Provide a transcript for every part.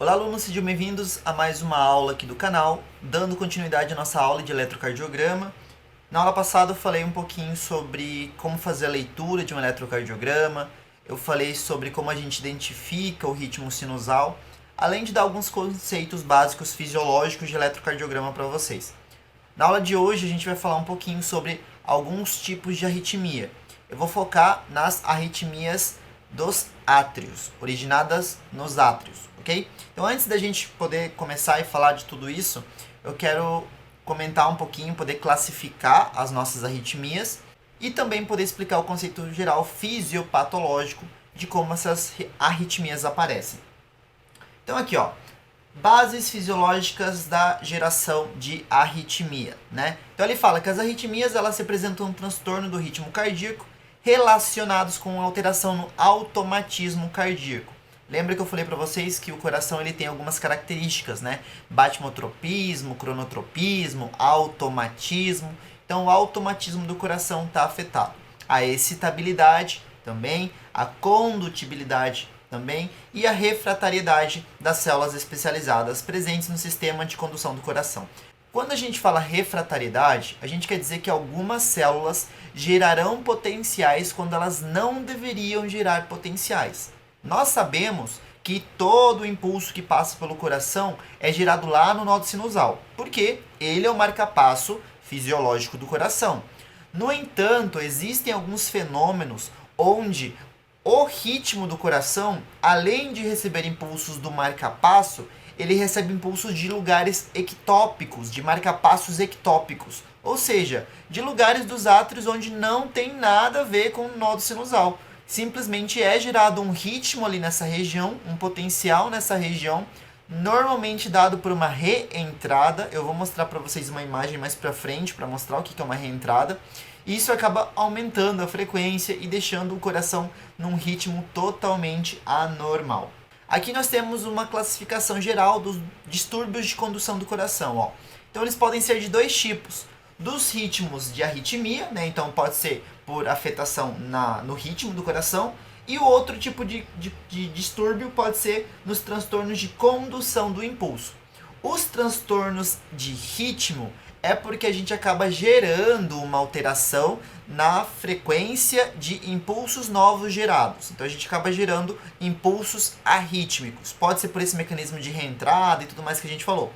Olá alunos, sejam bem-vindos a mais uma aula aqui do canal, dando continuidade à nossa aula de eletrocardiograma. Na aula passada eu falei um pouquinho sobre como fazer a leitura de um eletrocardiograma, eu falei sobre como a gente identifica o ritmo sinusal, além de dar alguns conceitos básicos fisiológicos de eletrocardiograma para vocês. Na aula de hoje a gente vai falar um pouquinho sobre alguns tipos de arritmia. Eu vou focar nas arritmias dos átrios, originadas nos átrios, ok? Então antes da gente poder começar e falar de tudo isso, eu quero comentar um pouquinho, poder classificar as nossas arritmias e também poder explicar o conceito geral fisiopatológico de como essas arritmias aparecem. Então aqui, ó, bases fisiológicas da geração de arritmia, né? Então ele fala que as arritmias elas representam um transtorno do ritmo cardíaco relacionados com alteração no automatismo cardíaco. Lembra que eu falei para vocês que o coração ele tem algumas características, né? Batimotropismo, cronotropismo, automatismo. Então o automatismo do coração está afetado. A excitabilidade também, a condutibilidade também e a refratariedade das células especializadas presentes no sistema de condução do coração. Quando a gente fala refratariedade, a gente quer dizer que algumas células gerarão potenciais quando elas não deveriam gerar potenciais. Nós sabemos que todo impulso que passa pelo coração é gerado lá no nódo sinusal, porque ele é o marcapasso fisiológico do coração. No entanto, existem alguns fenômenos onde o ritmo do coração, além de receber impulsos do marcapasso, ele recebe impulsos de lugares ectópicos, de marcapassos ectópicos, ou seja, de lugares dos átrios onde não tem nada a ver com o nódo sinusal. Simplesmente é gerado um ritmo ali nessa região, um potencial nessa região, normalmente dado por uma reentrada. Eu vou mostrar para vocês uma imagem mais para frente para mostrar o que é uma reentrada. E isso acaba aumentando a frequência e deixando o coração num ritmo totalmente anormal. Aqui nós temos uma classificação geral dos distúrbios de condução do coração. Ó. Então eles podem ser de dois tipos. Dos ritmos de arritmia, né? Então pode ser por afetação no ritmo do coração. E o outro tipo de distúrbio pode ser nos transtornos de condução do impulso. Os transtornos de ritmo é porque a gente acaba gerando uma alteração na frequência de impulsos novos gerados. Então a gente acaba gerando impulsos arrítmicos. Pode ser por esse mecanismo de reentrada e tudo mais que a gente falou.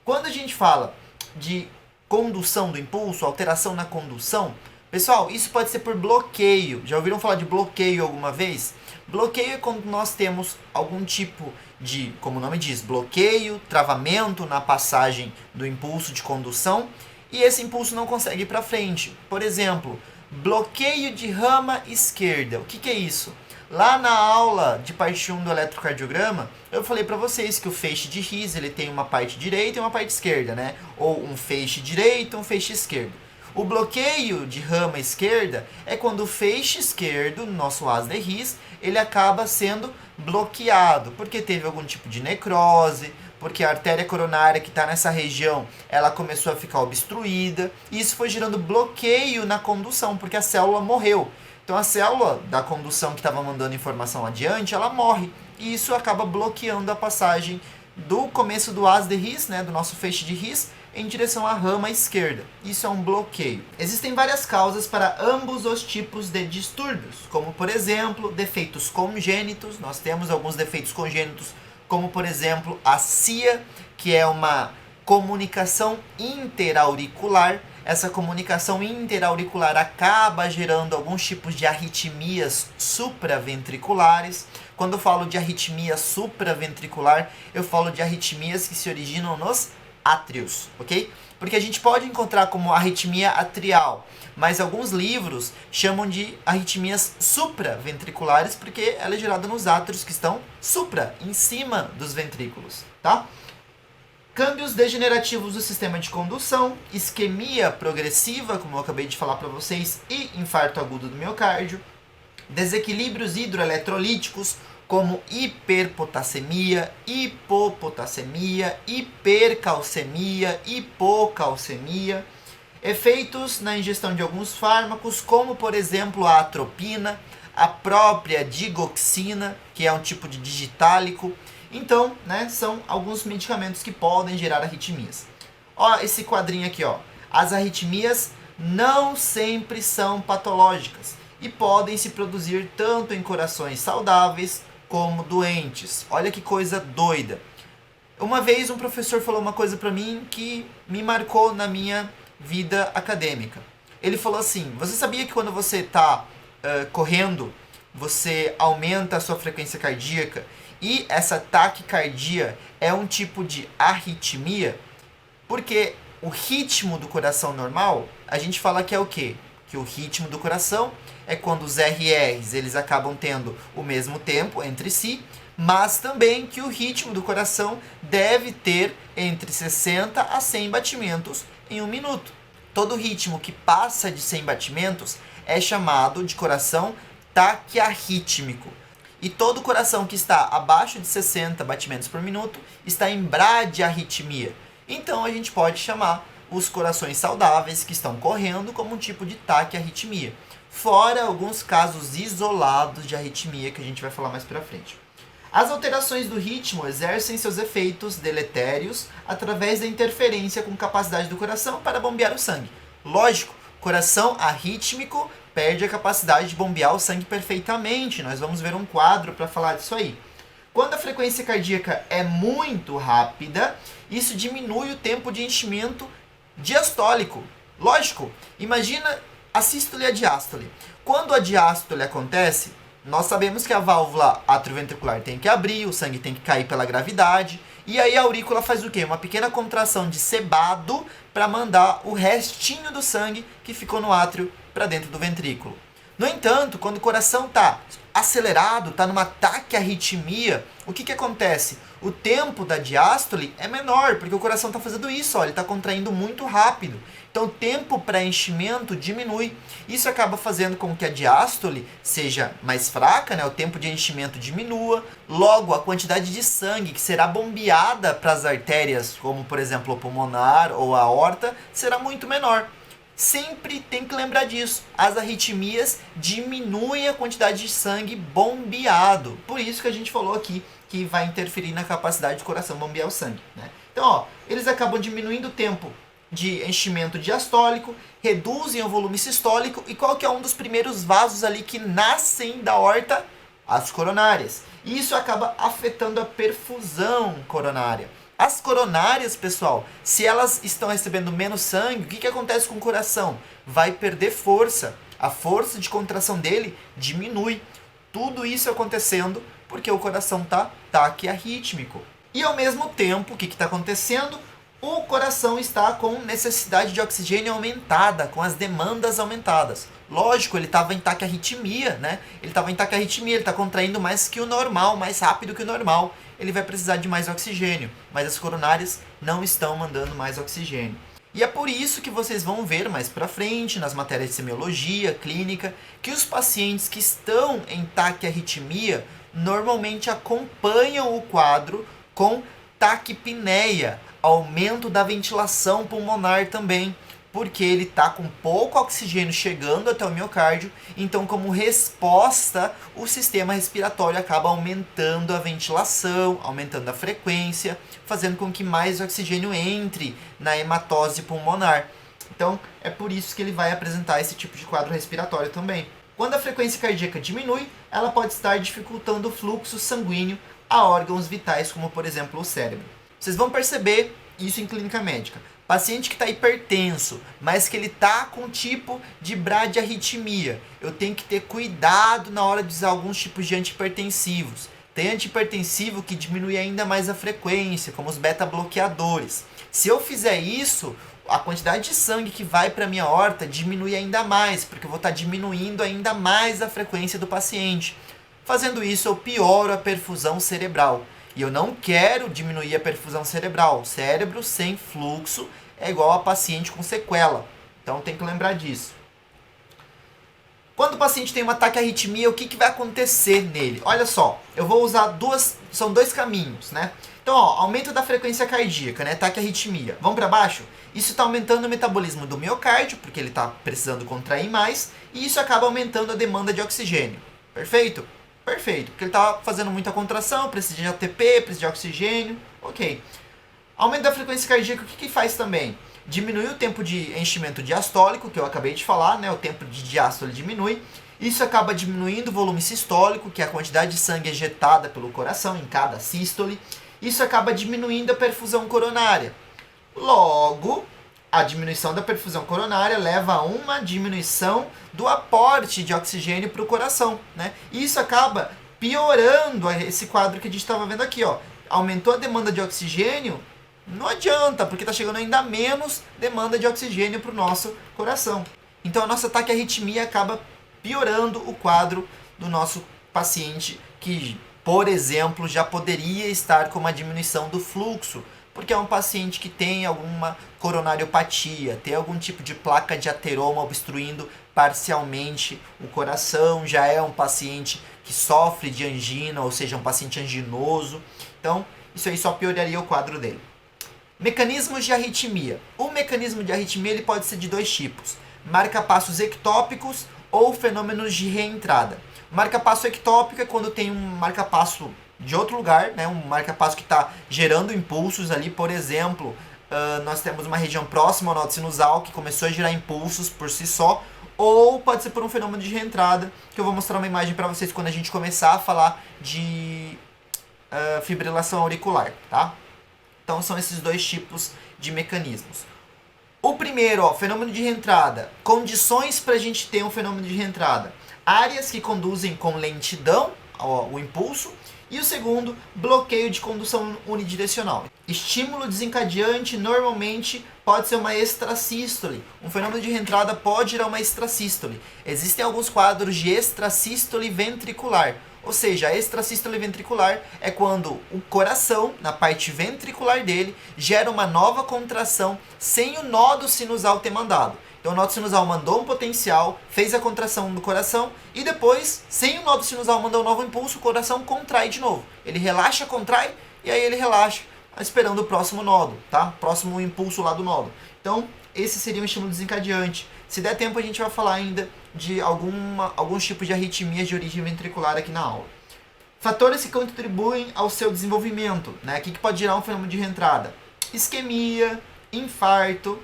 Quando a gente fala de condução do impulso, alteração na condução, pessoal, isso pode ser por bloqueio. Já ouviram falar de bloqueio alguma vez? Bloqueio é quando nós temos algum tipo de, como o nome diz, bloqueio, travamento na passagem do impulso de condução e esse impulso não consegue ir para frente. Por exemplo, bloqueio de rama esquerda. O que é isso? Lá na aula de parte 1 do eletrocardiograma, eu falei para vocês que o feixe de His ele tem uma parte direita e uma parte esquerda, né? Ou um feixe direito e um feixe esquerdo. O bloqueio de rama esquerda é quando o feixe esquerdo, no nosso as de His, ele acaba sendo bloqueado, porque teve algum tipo de necrose, porque a artéria coronária que está nessa região, ela começou a ficar obstruída, e isso foi gerando bloqueio na condução, porque a célula morreu. Então a célula da condução que estava mandando informação adiante, ela morre, e isso acaba bloqueando a passagem do começo do as de His, né, do nosso feixe de His, em direção à rama esquerda. Isso é um bloqueio. Existem várias causas para ambos os tipos de distúrbios, como por exemplo, defeitos congênitos. Nós temos alguns defeitos congênitos, como por exemplo a CIA, que é uma comunicação interauricular. Essa comunicação interauricular acaba gerando alguns tipos de arritmias supraventriculares. Quando eu falo de arritmia supraventricular, eu falo de arritmias que se originam nos átrios, ok? Porque a gente pode encontrar como arritmia atrial, mas alguns livros chamam de arritmias supraventriculares porque ela é gerada nos átrios que estão supra, em cima dos ventrículos, tá? Câmbios degenerativos do sistema de condução, isquemia progressiva, como eu acabei de falar para vocês, e infarto agudo do miocárdio, desequilíbrios hidroeletrolíticos, como hiperpotassemia, hipopotassemia, hipercalcemia, hipocalcemia, efeitos na ingestão de alguns fármacos, como por exemplo a atropina, a própria digoxina, que é um tipo de digitálico, Então, né, são alguns medicamentos que podem gerar arritmias. Ó, esse quadrinho aqui, ó. As arritmias não sempre são patológicas e podem se produzir tanto em corações saudáveis como doentes. Olha que coisa doida. Uma vez um professor falou uma coisa pra mim que me marcou na minha vida acadêmica. Ele falou assim: você sabia que quando você está correndo, você aumenta a sua frequência cardíaca e essa taquicardia é um tipo de arritmia? Porque o ritmo do coração normal, a gente fala que é o quê? Que o ritmo do coração é quando os RRs eles acabam tendo o mesmo tempo entre si, mas também que o ritmo do coração deve ter entre 60 a 100 batimentos em um minuto. Todo ritmo que passa de 100 batimentos é chamado de coração taquiarrítmico. E todo coração que está abaixo de 60 batimentos por minuto está em bradiarritmia. Então a gente pode chamar os corações saudáveis que estão correndo como um tipo de taquiarritmia. Fora alguns casos isolados de arritmia que a gente vai falar mais pra frente. As alterações do ritmo exercem seus efeitos deletérios através da interferência com capacidade do coração para bombear o sangue. Lógico, coração arrítmico perde a capacidade de bombear o sangue perfeitamente. Nós vamos ver um quadro para falar disso aí. Quando a frequência cardíaca é muito rápida, isso diminui o tempo de enchimento diastólico. Lógico, imagina a sístole e a diástole. Quando a diástole acontece, nós sabemos que a válvula atrioventricular tem que abrir, o sangue tem que cair pela gravidade, e aí a aurícula faz o quê? Uma pequena contração de sebado para mandar o restinho do sangue que ficou no átrio para dentro do ventrículo. No entanto, quando o coração está acelerado, está numa taquiarritmia, o que acontece? O tempo da diástole é menor, porque o coração está fazendo isso, ó, ele está contraindo muito rápido. Então o tempo para enchimento diminui. Isso acaba fazendo com que a diástole seja mais fraca, né? O tempo de enchimento diminua. Logo, a quantidade de sangue que será bombeada para as artérias, como por exemplo o pulmonar ou a aorta, será muito menor. Sempre tem que lembrar disso. As arritmias diminuem a quantidade de sangue bombeado. Por isso que a gente falou aqui que vai interferir na capacidade do coração bombear o sangue, né? Então, ó, eles acabam diminuindo o tempo de enchimento diastólico, reduzem o volume sistólico. E qual que é um dos primeiros vasos ali que nascem da aorta? As coronárias. E isso acaba afetando a perfusão coronária. As coronárias, pessoal, se elas estão recebendo menos sangue, o que acontece com o coração? Vai perder força. A força de contração dele diminui. Tudo isso acontecendo porque o coração está taquiarrítmico. E ao mesmo tempo, o que está acontecendo? O coração está com necessidade de oxigênio aumentada, com as demandas aumentadas. Lógico, ele estava em taquiarritmia, né? Ele estava em taquiarritmia, ele está contraindo mais que o normal, mais rápido que o normal. Ele vai precisar de mais oxigênio, mas as coronárias não estão mandando mais oxigênio. E é por isso que vocês vão ver mais pra frente, nas matérias de semiologia, clínica, que os pacientes que estão em taquiarritmia normalmente acompanham o quadro com taquipneia, aumento da ventilação pulmonar também, porque ele está com pouco oxigênio chegando até o miocárdio, então como resposta o sistema respiratório acaba aumentando a ventilação, aumentando a frequência, fazendo com que mais oxigênio entre na hematose pulmonar. Então é por isso que ele vai apresentar esse tipo de quadro respiratório também. Quando a frequência cardíaca diminui, ela pode estar dificultando o fluxo sanguíneo a órgãos vitais, como por exemplo o cérebro. Vocês vão perceber isso em clínica médica. Paciente que está hipertenso, mas que ele está com tipo de bradiarritmia, eu tenho que ter cuidado na hora de usar alguns tipos de antihipertensivos. Tem antihipertensivo que diminui ainda mais a frequência, como os beta-bloqueadores. Se eu fizer isso, a quantidade de sangue que vai para a minha aorta diminui ainda mais, porque eu vou estar diminuindo ainda mais a frequência do paciente. Fazendo isso, eu pioro a perfusão cerebral. E eu não quero diminuir a perfusão cerebral. Cérebro sem fluxo é igual a paciente com sequela. Então tem que lembrar disso. Quando o paciente tem uma taquiarritmia, o que vai acontecer nele? Olha só, eu vou usar são dois caminhos, né? Então, ó, aumento da frequência cardíaca, né? Taquiarritmia. Vamos para baixo? Isso está aumentando o metabolismo do miocárdio, porque ele está precisando contrair mais, e isso acaba aumentando a demanda de oxigênio. Perfeito? Perfeito, porque ele está fazendo muita contração, precisa de ATP, precisa de oxigênio, ok. Aumento da frequência cardíaca, o que faz também? Diminui o tempo de enchimento diastólico, que eu acabei de falar, né? O tempo de diástole diminui. Isso acaba diminuindo o volume sistólico, que é a quantidade de sangue ejetada pelo coração em cada sístole. Isso acaba diminuindo a perfusão coronária. Logo, a diminuição da perfusão coronária leva a uma diminuição do aporte de oxigênio para o coração, né? E isso acaba piorando esse quadro que a gente estava vendo aqui, ó. Aumentou a demanda de oxigênio, não adianta, porque está chegando ainda menos demanda de oxigênio para o nosso coração. Então, a nossa taquiarritmia acaba piorando o quadro do nosso paciente que, por exemplo, já poderia estar com uma diminuição do fluxo, porque é um paciente que tem alguma coronariopatia, tem algum tipo de placa de ateroma obstruindo parcialmente o coração, já é um paciente que sofre de angina, ou seja, um paciente anginoso. Então, isso aí só pioraria o quadro dele. Mecanismos de arritmia. O mecanismo de arritmia ele pode ser de dois tipos: marca-passos ectópicos ou fenômenos de reentrada. Marca-passo ectópico é quando tem um marca-passo de outro lugar, né? Um marca-passo que está gerando impulsos ali, por exemplo, nós temos uma região próxima ao nó sinusal que começou a gerar impulsos por si só, ou pode ser por um fenômeno de reentrada, que eu vou mostrar uma imagem para vocês quando a gente começar a falar de fibrilação auricular, tá? Então são esses dois tipos de mecanismos. O primeiro, ó, fenômeno de reentrada. Condições para a gente ter um fenômeno de reentrada: áreas que conduzem com lentidão o impulso. E o segundo, bloqueio de condução unidirecional. Estímulo desencadeante normalmente pode ser uma extrasístole. Um fenômeno de reentrada pode gerar uma extrasístole. Existem alguns quadros de extrasístole ventricular. Ou seja, a extrasístole ventricular é quando o coração, na parte ventricular dele, gera uma nova contração sem o nódo sinusal ter mandado. Então o nódo sinusal mandou um potencial, fez a contração do coração e depois, sem o nódo sinusal mandar um novo impulso, o coração contrai de novo. Ele relaxa, contrai e aí ele relaxa, esperando o próximo nódo, tá? Próximo impulso lá do nódo. Então esse seria um estímulo desencadeante. Se der tempo a gente vai falar ainda de alguns tipos de arritmias de origem ventricular aqui na aula. Fatores que contribuem ao seu desenvolvimento, né? O que pode gerar um fenômeno de reentrada? Isquemia, infarto,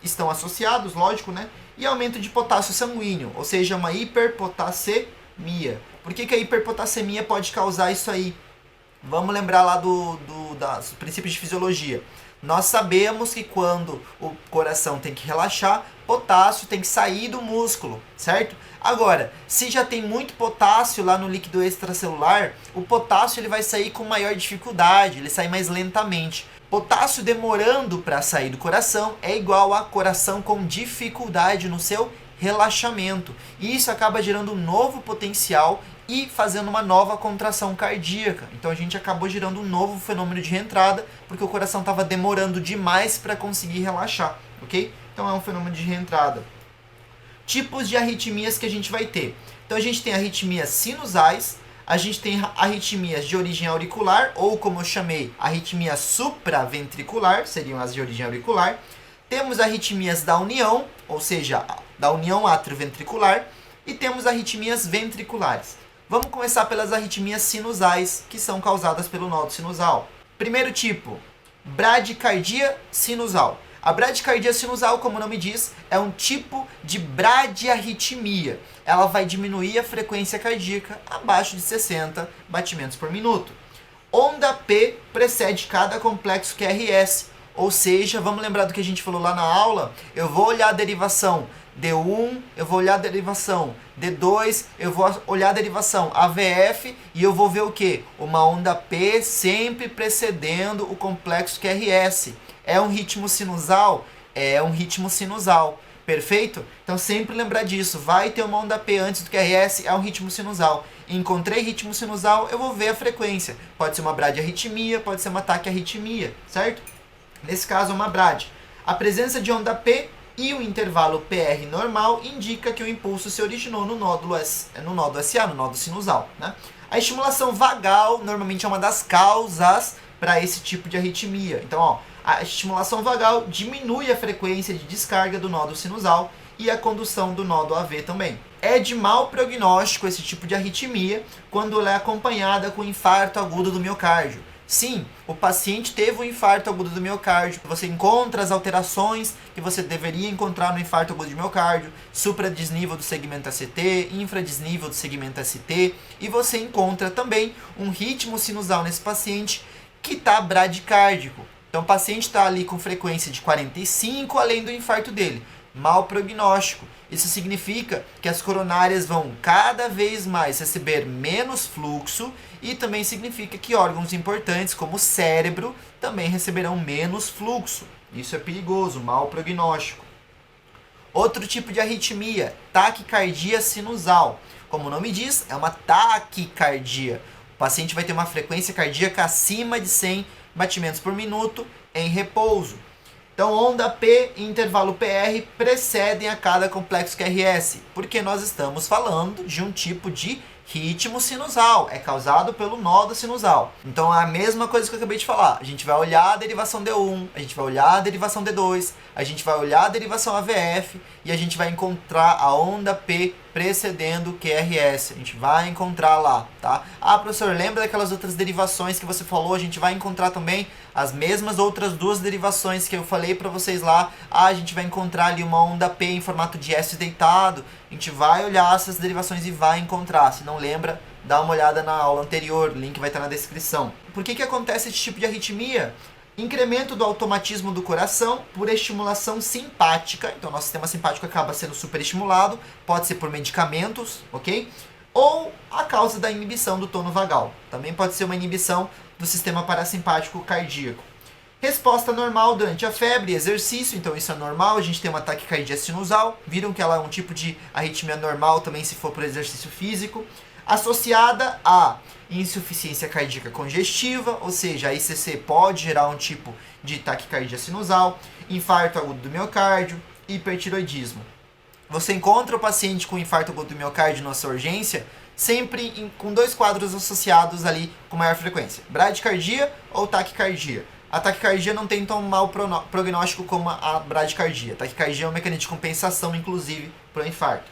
estão associados, lógico, né? E aumento de potássio sanguíneo, ou seja, uma hiperpotassemia. Por que a hiperpotassemia pode causar isso aí? Vamos lembrar lá dos princípios de fisiologia. Nós sabemos que quando o coração tem que relaxar, potássio tem que sair do músculo, certo? Agora, se já tem muito potássio lá no líquido extracelular, o potássio ele vai sair com maior dificuldade, ele sai mais lentamente. Potássio demorando para sair do coração é igual a coração com dificuldade no seu relaxamento. E isso acaba gerando um novo potencial e fazendo uma nova contração cardíaca. Então a gente acabou gerando um novo fenômeno de reentrada, porque o coração estava demorando demais para conseguir relaxar, ok? Então é um fenômeno de reentrada. Tipos de arritmias que a gente vai ter. Então a gente tem arritmias sinusais, a gente tem arritmias de origem auricular, ou como eu chamei, arritmia supraventricular, seriam as de origem auricular. Temos arritmias da união, ou seja, da união atrioventricular, e temos arritmias ventriculares. Vamos começar pelas arritmias sinusais, que são causadas pelo nódo sinusal. Primeiro tipo, bradicardia sinusal. A bradicardia sinusal, como o nome diz, é um tipo de bradiarritmia. Ela vai diminuir a frequência cardíaca abaixo de 60 batimentos por minuto. Onda P precede cada complexo QRS, ou seja, vamos lembrar do que a gente falou lá na aula, eu vou olhar a derivação D1, eu vou olhar a derivação D2, eu vou olhar a derivação AVF e eu vou ver o que? Uma onda P sempre precedendo o complexo QRS. É um ritmo sinusal? É um ritmo sinusal. Perfeito? Então sempre lembrar disso. Vai ter uma onda P antes do QRS, é um ritmo sinusal. Encontrei ritmo sinusal, eu vou ver a frequência. Pode ser uma bradiarritmia, pode ser uma taquiarritmia, certo? Nesse caso, uma brad. A presença de onda P e o intervalo PR normal indica que o impulso se originou no nódulo SA, no nódo sinusal, né? A estimulação vagal normalmente é uma das causas para esse tipo de arritmia. Então, ó, a estimulação vagal diminui a frequência de descarga do nódo sinusal e a condução do nó do AV também. É de mau prognóstico esse tipo de arritmia quando ela é acompanhada com infarto agudo do miocárdio. Sim, o paciente teve um infarto agudo do miocárdio. Você encontra as alterações que você deveria encontrar no infarto agudo de miocárdio, supradesnível do segmento ACT, infradesnível do segmento ST, e você encontra também um ritmo sinusal nesse paciente que está bradicárdico. Então o paciente está ali com frequência de 45, além do infarto dele. Mau prognóstico. Isso significa que as coronárias vão cada vez mais receber menos fluxo e também significa que órgãos importantes como o cérebro também receberão menos fluxo. Isso é perigoso, mau prognóstico. Outro tipo de arritmia, taquicardia sinusal. Como o nome diz, é uma taquicardia. O paciente vai ter uma frequência cardíaca acima de 100 batimentos por minuto em repouso. Então, onda P e intervalo PR precedem a cada complexo QRS, porque nós estamos falando de um tipo de ritmo sinusal, é causado pelo nó do sinusal. Então, é a mesma coisa que eu acabei de falar. A gente vai olhar a derivação D1, a gente vai olhar a derivação D2, a gente vai olhar a derivação AVF e a gente vai encontrar a onda P precedendo o QRS. A gente vai encontrar lá, tá? Ah, professor, lembra daquelas outras derivações que você falou? A gente vai encontrar também as mesmas outras duas derivações que eu falei para vocês lá. Ah, a gente vai encontrar ali uma onda P em formato de S deitado. A gente vai olhar essas derivações e vai encontrar. Se não lembra, dá uma olhada na aula anterior, o link vai estar na descrição. Por que acontece esse tipo de arritmia? Incremento do automatismo do coração por estimulação simpática. Então, nosso sistema simpático acaba sendo superestimulado. Pode ser por medicamentos, ok? Ou a causa da inibição do tono vagal. Também pode ser uma inibição do sistema parasimpático cardíaco. Resposta normal durante a febre e exercício. Então, isso é normal. A gente tem uma taquicardia sinusal. Viram que ela é um tipo de arritmia normal também se for por exercício físico. Associada a insuficiência cardíaca congestiva, ou seja, a ICC pode gerar um tipo de taquicardia sinusal, infarto agudo do miocárdio, hipertiroidismo. Você encontra o paciente com infarto agudo do miocárdio na sua urgência sempre com dois quadros associados ali com maior frequência, bradicardia ou taquicardia. A taquicardia não tem tão mau prognóstico como a bradicardia. A taquicardia é um mecanismo de compensação, inclusive, para o infarto.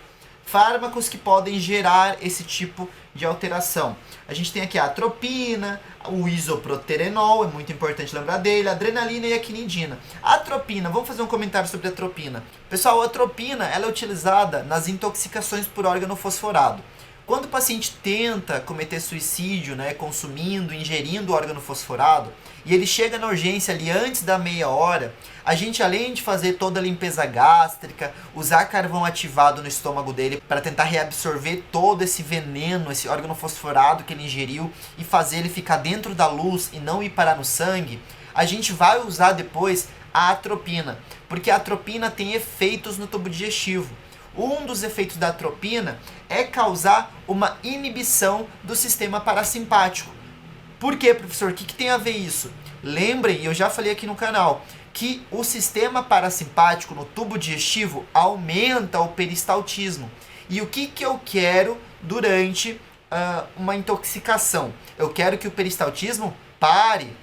Fármacos que podem gerar esse tipo de alteração. A gente tem aqui a atropina, o isoproterenol, é muito importante lembrar dele, a adrenalina e a quinidina. A atropina, vamos fazer um comentário sobre a atropina. Pessoal, a atropina ela é utilizada nas intoxicações por órgano fosforado. Quando o paciente tenta cometer suicídio, consumindo, ingerindo órgano fosforado, e ele chega na urgência ali antes da meia hora, a gente, além de fazer toda a limpeza gástrica, usar carvão ativado no estômago dele para tentar reabsorver todo esse veneno, esse órgano fosforado que ele ingeriu e fazer ele ficar dentro da luz e não ir parar no sangue, a gente vai usar depois a atropina, porque a atropina tem efeitos no tubo digestivo. Um dos efeitos da atropina é causar uma inibição do sistema parasimpático. Por quê, professor? O que tem a ver isso? Lembrem, eu já falei aqui no canal, que o sistema parasimpático no tubo digestivo aumenta o peristaltismo. E o que eu quero durante uma intoxicação? Eu quero que o peristaltismo pare.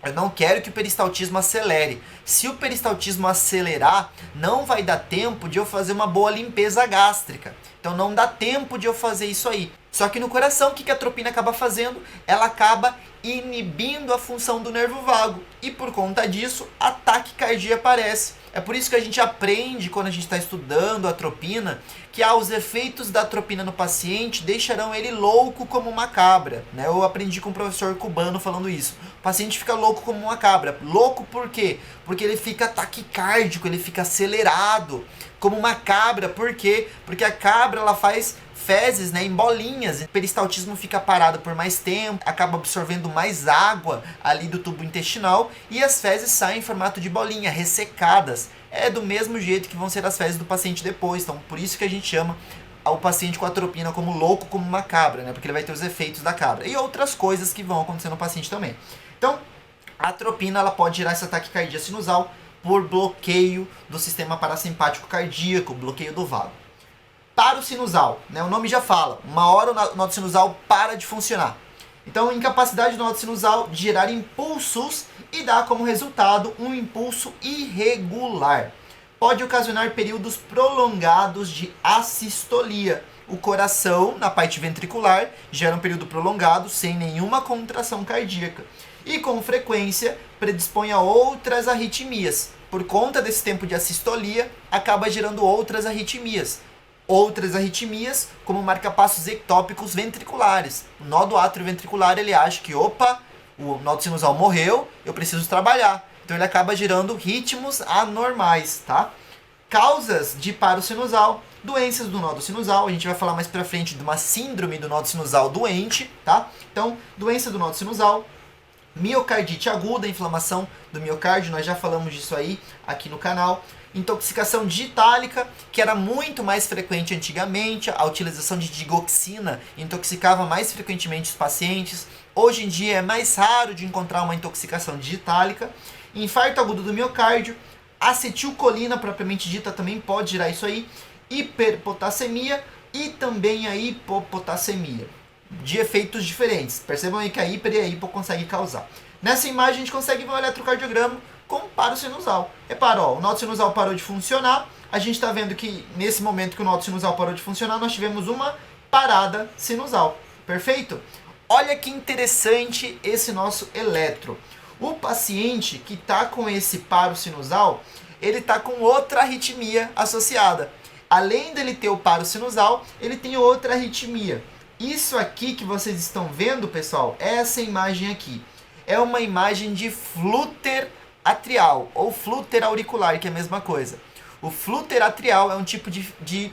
Eu não quero que o peristaltismo acelere. Se o peristaltismo acelerar, não vai dar tempo de eu fazer uma boa limpeza gástrica. Então não dá tempo de eu fazer isso aí. Só que no coração, o que a atropina acaba fazendo? Ela acaba inibindo a função do nervo vago. E por conta disso, a taquicardia aparece. É por isso que a gente aprende, quando a gente está estudando a atropina, que os efeitos da atropina no paciente deixarão ele louco como uma cabra. Eu aprendi com um professor cubano falando isso. O paciente fica louco como uma cabra. Louco por quê? Porque ele fica taquicárdico, ele fica acelerado, como uma cabra. Por quê? Porque a cabra ela faz fezes em bolinhas, o peristaltismo fica parado por mais tempo, acaba absorvendo mais água ali do tubo intestinal e as fezes saem em formato de bolinha, ressecadas. É do mesmo jeito que vão ser as fezes do paciente depois, então por isso que a gente chama o paciente com atropina como louco, como uma cabra, porque ele vai ter os efeitos da cabra e outras coisas que vão acontecer no paciente também. Então, a atropina ela pode gerar essa taquicardia sinusal por bloqueio do sistema parasimpático cardíaco, bloqueio do vago. Para o sinusal, o nome já fala, uma hora o nó sinusal para de funcionar. Então, incapacidade do nó sinusal de gerar impulsos e dá como resultado um impulso irregular. pode ocasionar períodos prolongados de assistolia. O coração, na parte ventricular, gera um período prolongado sem nenhuma contração cardíaca. E, com frequência, predispõe a outras arritmias. Por conta desse tempo de assistolia, acaba gerando outras arritmias. Outras arritmias, como marcapassos ectópicos ventriculares. O nó do átrio ventricular, ele acha que, opa, o nó sinusal morreu, eu preciso trabalhar. Então, ele acaba gerando ritmos anormais, tá? Causas de paro sinusal, doenças do nódo sinusal, a gente vai falar mais pra frente de uma síndrome do nódo sinusal doente, tá? Então, doença do nódo sinusal, miocardite aguda, inflamação do miocárdio, nós já falamos disso aí aqui no canal. Intoxicação digitálica, que era muito mais frequente antigamente, a utilização de digoxina intoxicava mais frequentemente os pacientes. Hoje em dia é mais raro de encontrar uma intoxicação digitálica. Infarto agudo do miocárdio, acetilcolina propriamente dita também pode gerar isso aí, hiperpotassemia e também a hipopotassemia, de efeitos diferentes. Percebam aí que a hiper e a hipo conseguem causar. Nessa imagem a gente consegue ver o eletrocardiograma com paro sinusal. Repara, ó, o nódo sinusal parou de funcionar, a gente está vendo que nesse momento que o nódo sinusal parou de funcionar, nós tivemos uma parada sinusal. Perfeito? Olha que interessante esse nosso eletro. O paciente que está com esse paro sinusal, ele está com outra arritmia associada. Além dele ter o paro sinusal, ele tem outra arritmia. Isso aqui que vocês estão vendo, pessoal, essa imagem aqui, é uma imagem de flúter atrial ou flúter auricular, que é a mesma coisa. O flúter atrial é um tipo de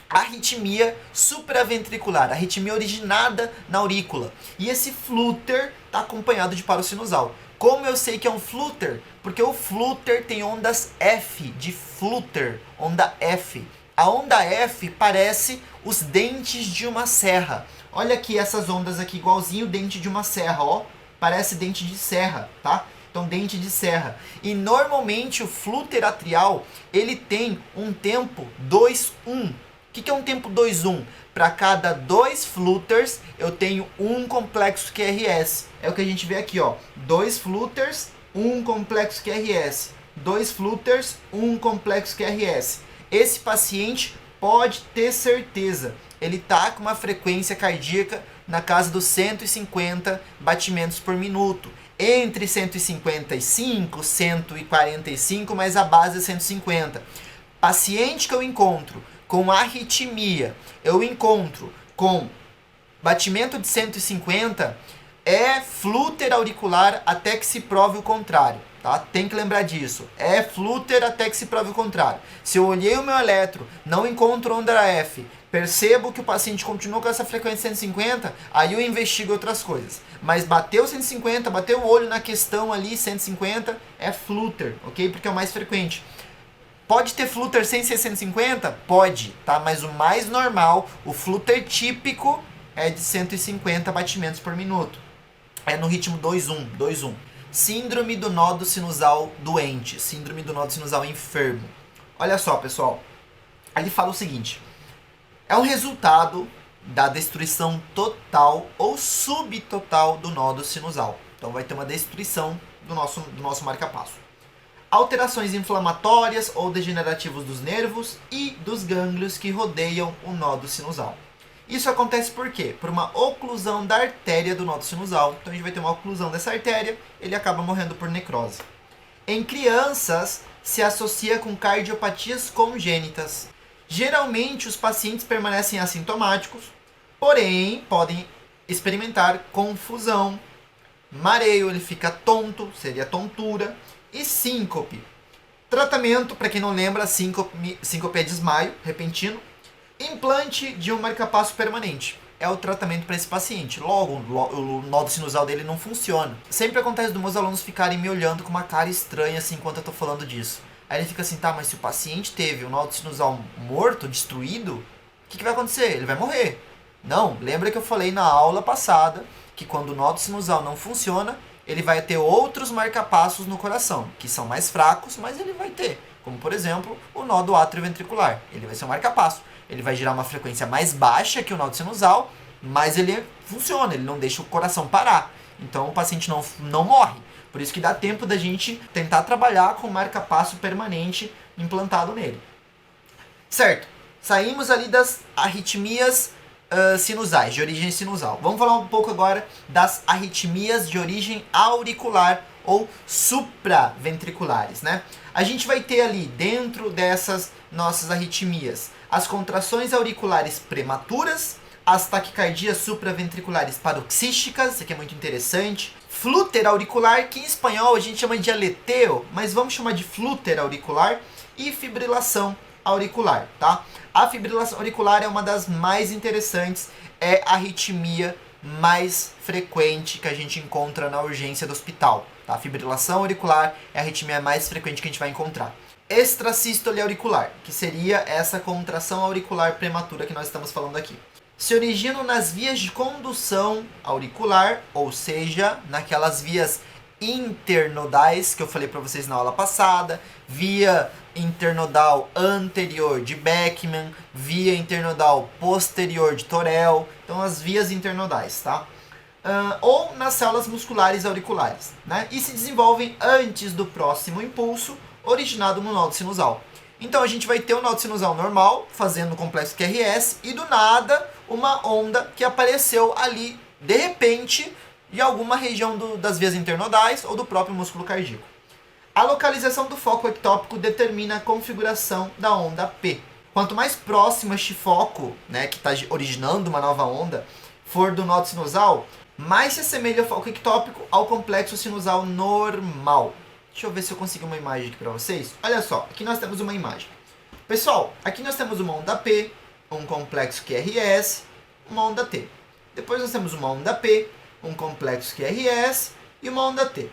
arritmia supraventricular, arritmia originada na aurícula. E esse flúter está acompanhado de paro sinusal. Como eu sei que é um flúter? Porque o flúter tem ondas F, de flúter, onda F. A onda F parece os dentes de uma serra. Olha aqui essas ondas aqui, igualzinho o dente de uma serra, ó. Parece dente de serra, tá? Então, dente de serra. E normalmente o flúter atrial, ele tem um tempo 2-1. O que é um tempo 2-1? Para cada 2 flúters, eu tenho um complexo QRS. É o que a gente vê aqui, ó. 2 flúters, um complexo QRS. 2 flúters, um complexo QRS. Esse paciente pode ter certeza, ele está com uma frequência cardíaca na casa dos 150 batimentos por minuto. Entre 155 e 145, mas a base é 150. Paciente que eu encontro com arritmia, eu encontro com batimento de 150, é flúter auricular até que se prove o contrário. Tá? Tem que lembrar disso. É flúter até que se prove o contrário. Se eu olhei o meu eletro, não encontro onda F, percebo que o paciente continua com essa frequência 150, aí eu investigo outras coisas. Mas bateu 150, bateu o olho na questão ali, 150, é flúter, ok? Porque é o mais frequente. Pode ter flúter sem ser 150? Pode, tá? Mas o mais normal, o flúter típico, é de 150 batimentos por minuto. É no ritmo 2-1. Síndrome do nódo sinusal doente, síndrome do nódo sinusal enfermo. Olha só, pessoal, ali fala o seguinte: é um resultado da destruição total ou subtotal do nódo sinusal. Então vai ter uma destruição do nosso marcapasso. Alterações inflamatórias ou degenerativas dos nervos e dos gânglios que rodeiam o nódo sinusal. Isso acontece por quê? Por uma oclusão da artéria do nódo sinusal. Então a gente vai ter uma oclusão dessa artéria, ele acaba morrendo por necrose. Em crianças, se associa com cardiopatias congênitas. Geralmente os pacientes permanecem assintomáticos, porém podem experimentar confusão, mareio, ele fica tonto, seria tontura, e síncope. Tratamento, para quem não lembra, síncope é desmaio repentino. Implante de um marcapasso permanente é o tratamento para esse paciente. Logo, o nódo sinusal dele não funciona. Sempre acontece dos meus alunos ficarem me olhando com uma cara estranha assim enquanto eu estou falando disso. Aí ele fica assim, tá, mas se o paciente teve o nódo sinusal morto, destruído, o que vai acontecer? Ele vai morrer. Não, lembra que eu falei na aula passada que quando o nódo sinusal não funciona, ele vai ter outros marcapassos no coração, que são mais fracos, mas ele vai ter. Como, por exemplo, o nó do átrio ventricular. Ele vai ser um marcapasso. Ele vai gerar uma frequência mais baixa que o nódo sinusal, mas ele funciona, ele não deixa o coração parar. Então o paciente não morre. Por isso que dá tempo da gente tentar trabalhar com marca-passo permanente implantado nele. Certo, saímos ali das arritmias sinusais, de origem sinusal. Vamos falar um pouco agora das arritmias de origem auricular ou supraventriculares, né? A gente vai ter ali, dentro dessas nossas arritmias, as contrações auriculares prematuras, as taquicardias supraventriculares paroxísticas, isso aqui é muito interessante, flúter auricular, que em espanhol a gente chama de aleteo, mas vamos chamar de flúter auricular, e fibrilação auricular, tá? A fibrilação auricular é uma das mais interessantes, é a arritmia mais frequente que a gente encontra na urgência do hospital, tá? A fibrilação auricular é a arritmia mais frequente que a gente vai encontrar. Extrasístole auricular, que seria essa contração auricular prematura que nós estamos falando aqui. Se originam nas vias de condução auricular, ou seja, naquelas vias internodais que eu falei para vocês na aula passada, via internodal anterior de Beckman, via internodal posterior de Torel, então as vias internodais, tá? Ou nas células musculares auriculares, né? E se desenvolvem antes do próximo impulso originado no nódulo sinusal. Então a gente vai ter o nódulo sinusal normal, fazendo o complexo QRS, e do nada uma onda que apareceu ali, de repente, de alguma região das vias internodais ou do próprio músculo cardíaco. A localização do foco ectópico determina a configuração da onda P. Quanto mais próximo este foco, né, que está originando uma nova onda, for do nódulo sinusal, mais se assemelha o foco ectópico ao complexo sinusal normal. Deixa eu ver se eu consigo uma imagem aqui para vocês. Olha só, aqui nós temos uma imagem. Pessoal, aqui nós temos uma onda P, um complexo QRS, uma onda T. Depois nós temos uma onda P, um complexo QRS e uma onda T.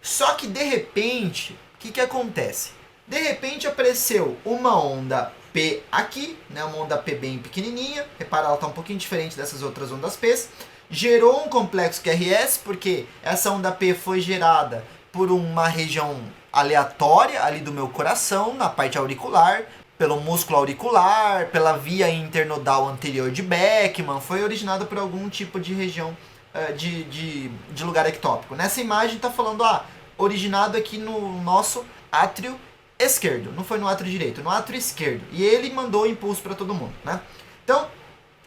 Só que de repente, o que acontece? De repente apareceu uma onda P aqui, né, uma onda P bem pequenininha, repara, ela está um pouquinho diferente dessas outras ondas P's, gerou um complexo QRS, porque essa onda P foi gerada por uma região aleatória ali do meu coração, na parte auricular, pelo músculo auricular, pela via internodal anterior de Beckman, foi originada por algum tipo de região de lugar ectópico. Nessa imagem está falando, originado aqui no nosso átrio esquerdo, não foi no átrio direito, no átrio esquerdo. E ele mandou o impulso para todo mundo, né? Então,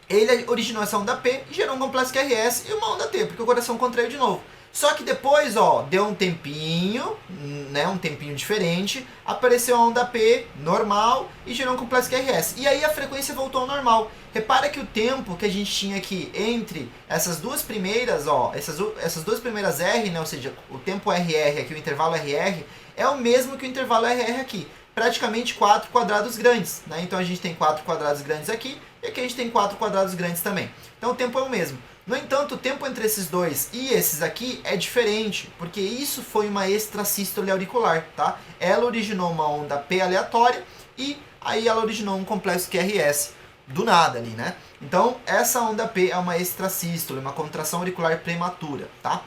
ele originou essa onda P e gerou um complexo QRS e uma onda T, porque o coração contraiu de novo. Só que depois, deu um tempinho, né, um tempinho diferente, apareceu a onda P normal e gerou um complexo QRS. E aí a frequência voltou ao normal. Repara que o tempo que a gente tinha aqui entre essas duas primeiras, essas duas primeiras R, né, ou seja, o tempo RR aqui, o intervalo RR, é o mesmo que o intervalo RR aqui. Praticamente 4 quadrados grandes, né? Então a gente tem 4 quadrados grandes aqui e aqui a gente tem 4 quadrados grandes também. Então o tempo é o mesmo. No entanto, o tempo entre esses dois e esses aqui é diferente, porque isso foi uma extrasístole auricular, tá? Ela originou uma onda P aleatória e aí ela originou um complexo QRS do nada ali, né? Então, essa onda P é uma extrasístole, uma contração auricular prematura, tá?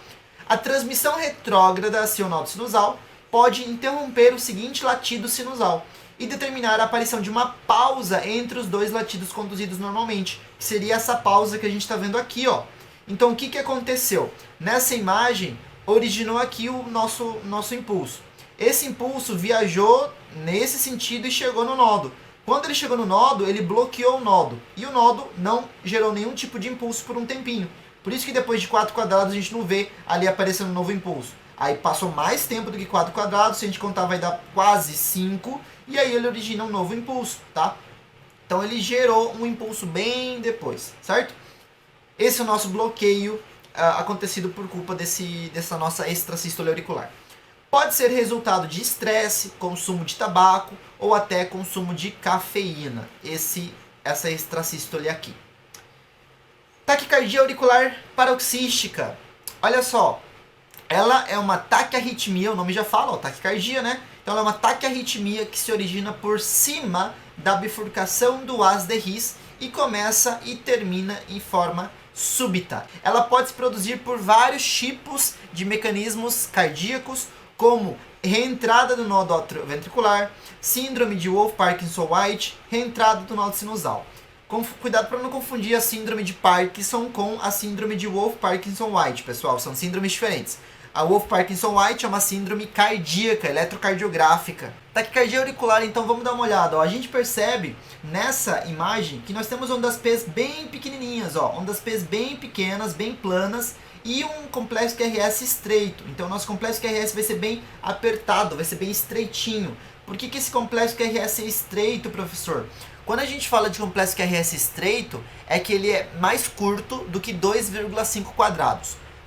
A transmissão retrógrada hacia o nódulo sinusal pode interromper o seguinte latido sinusal e determinar a aparição de uma pausa entre os dois latidos conduzidos normalmente, que seria essa pausa que a gente está vendo aqui, ó. Então, o que aconteceu? Nessa imagem, originou aqui o nosso impulso. Esse impulso viajou nesse sentido e chegou no nódulo. Quando ele chegou no nódulo, ele bloqueou o nódulo. E o nódulo não gerou nenhum tipo de impulso por um tempinho. Por isso que depois de 4 quadrados a gente não vê ali aparecendo um novo impulso. Aí passou mais tempo do que 4 quadrados, se a gente contar vai dar quase 5, e aí ele origina um novo impulso, tá? Então ele gerou um impulso bem depois, certo? Esse é o nosso bloqueio acontecido por culpa dessa nossa extrasístole auricular. Pode ser resultado de estresse, consumo de tabaco ou até consumo de cafeína, essa extrasístole aqui. Taquicardia auricular paroxística. Olha só, ela é uma taquiarritmia, o nome já fala, taquicardia, né? Então ela é uma taquiarritmia que se origina por cima da bifurcação do hás de His e começa e termina em forma súbita. Ela pode se produzir por vários tipos de mecanismos cardíacos, como reentrada do nódulo atrioventricular, síndrome de Wolff-Parkinson-White, reentrada do nódulo sinusal. Cuidado para não confundir a síndrome de Parkinson com a síndrome de Wolff-Parkinson-White, pessoal, são síndromes diferentes. A Wolff-Parkinson-White é uma síndrome cardíaca, eletrocardiográfica. Taquicardia auricular, então vamos dar uma olhada. Ó. A gente percebe nessa imagem que nós temos ondas P bem pequenininhas, ó, ondas P bem pequenas, bem planas, e um complexo QRS estreito. Então, nosso complexo QRS vai ser bem apertado, vai ser bem estreitinho. Por que esse complexo QRS é estreito, professor? Quando a gente fala de complexo QRS estreito, é que ele é mais curto do que 2,5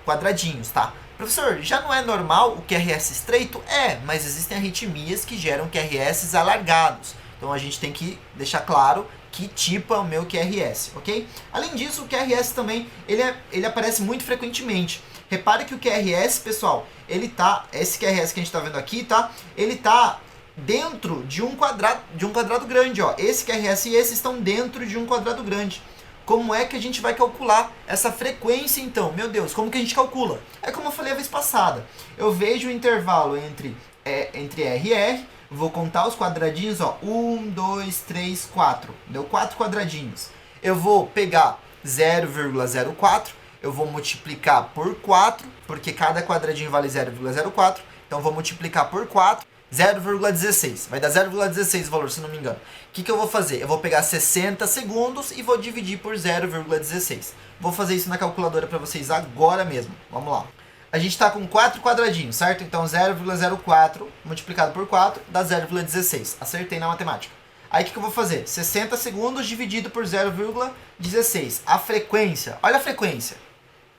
quadradinhos, tá? Professor, já não é normal o QRS estreito? É, mas existem arritmias que geram QRS alargados. Então a gente tem que deixar claro que tipo é o meu QRS, ok? Além disso, o QRS também, ele aparece muito frequentemente. Repare que o QRS, pessoal, esse QRS que a gente está vendo aqui, tá? Ele tá dentro de um quadrado grande, ó. Esse QRS e esse estão dentro de um quadrado grande. Como é que a gente vai calcular essa frequência, então? Meu Deus, como que a gente calcula? É como eu falei a vez passada. Eu vejo o intervalo entre R e R, vou contar os quadradinhos, ó. 1, 2, 3, 4. Deu 4 quadradinhos. Eu vou pegar 0,04, eu vou multiplicar por 4, porque cada quadradinho vale 0,04. Então, vou multiplicar por 4. 0,16. Vai dar 0,16 o valor, se não me engano. O que eu vou fazer? Eu vou pegar 60 segundos e vou dividir por 0,16. Vou fazer isso na calculadora para vocês agora mesmo. Vamos lá. A gente está com 4 quadradinhos, certo? Então 0,04 multiplicado por 4 dá 0,16. Acertei na matemática. Aí o que eu vou fazer? 60 segundos dividido por 0,16. A frequência, olha a frequência.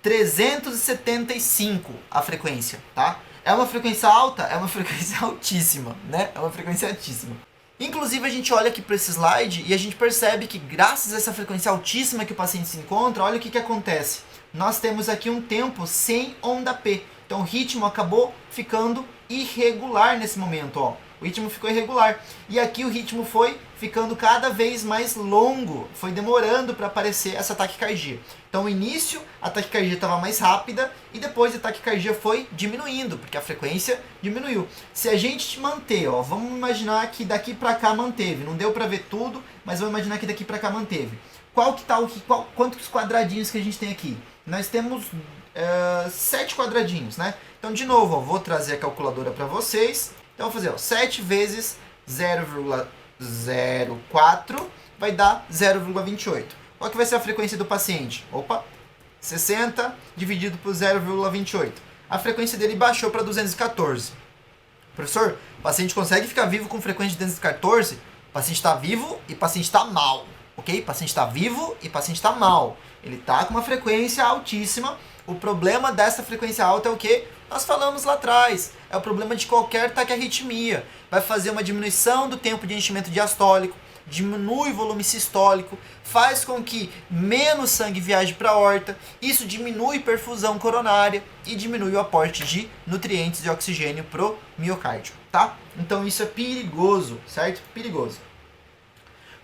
375 a frequência, tá? É uma frequência alta? É uma frequência altíssima, né? É uma frequência altíssima. Inclusive, a gente olha aqui para esse slide e a gente percebe que graças a essa frequência altíssima que o paciente se encontra, olha o que acontece. Nós temos aqui um tempo sem onda P. Então, o ritmo acabou ficando irregular nesse momento, ó. O ritmo ficou irregular. E aqui o ritmo foi ficando cada vez mais longo. Foi demorando para aparecer essa taquicardia. Então, no início, a taquicardia estava mais rápida e depois a taquicardia foi diminuindo, porque a frequência diminuiu. Se a gente manter, ó, vamos imaginar que daqui para cá manteve. Não deu para ver tudo, mas vamos imaginar que daqui para cá manteve. Quantos quadradinhos que a gente tem aqui? Nós temos 7 quadradinhos, né? Então, de novo, ó, vou trazer a calculadora para vocês. Então, eu vou fazer, ó, 7 vezes 0,04 vai dar 0,28. Qual que vai ser a frequência do paciente? Opa, 60 dividido por 0,28. A frequência dele baixou para 214. Professor, o paciente consegue ficar vivo com frequência de 214? O paciente está vivo e o paciente está mal. Ok? O paciente está vivo e o paciente está mal. Ele está com uma frequência altíssima. O problema dessa frequência alta é o que? Nós falamos lá atrás. É o problema de qualquer taquiarritmia. Vai fazer uma diminuição do tempo de enchimento diastólico, diminui o volume sistólico, faz com que menos sangue viaje para a aorta, isso diminui perfusão coronária e diminui o aporte de nutrientes e oxigênio pro miocárdio, tá? Então isso é perigoso, certo? Perigoso.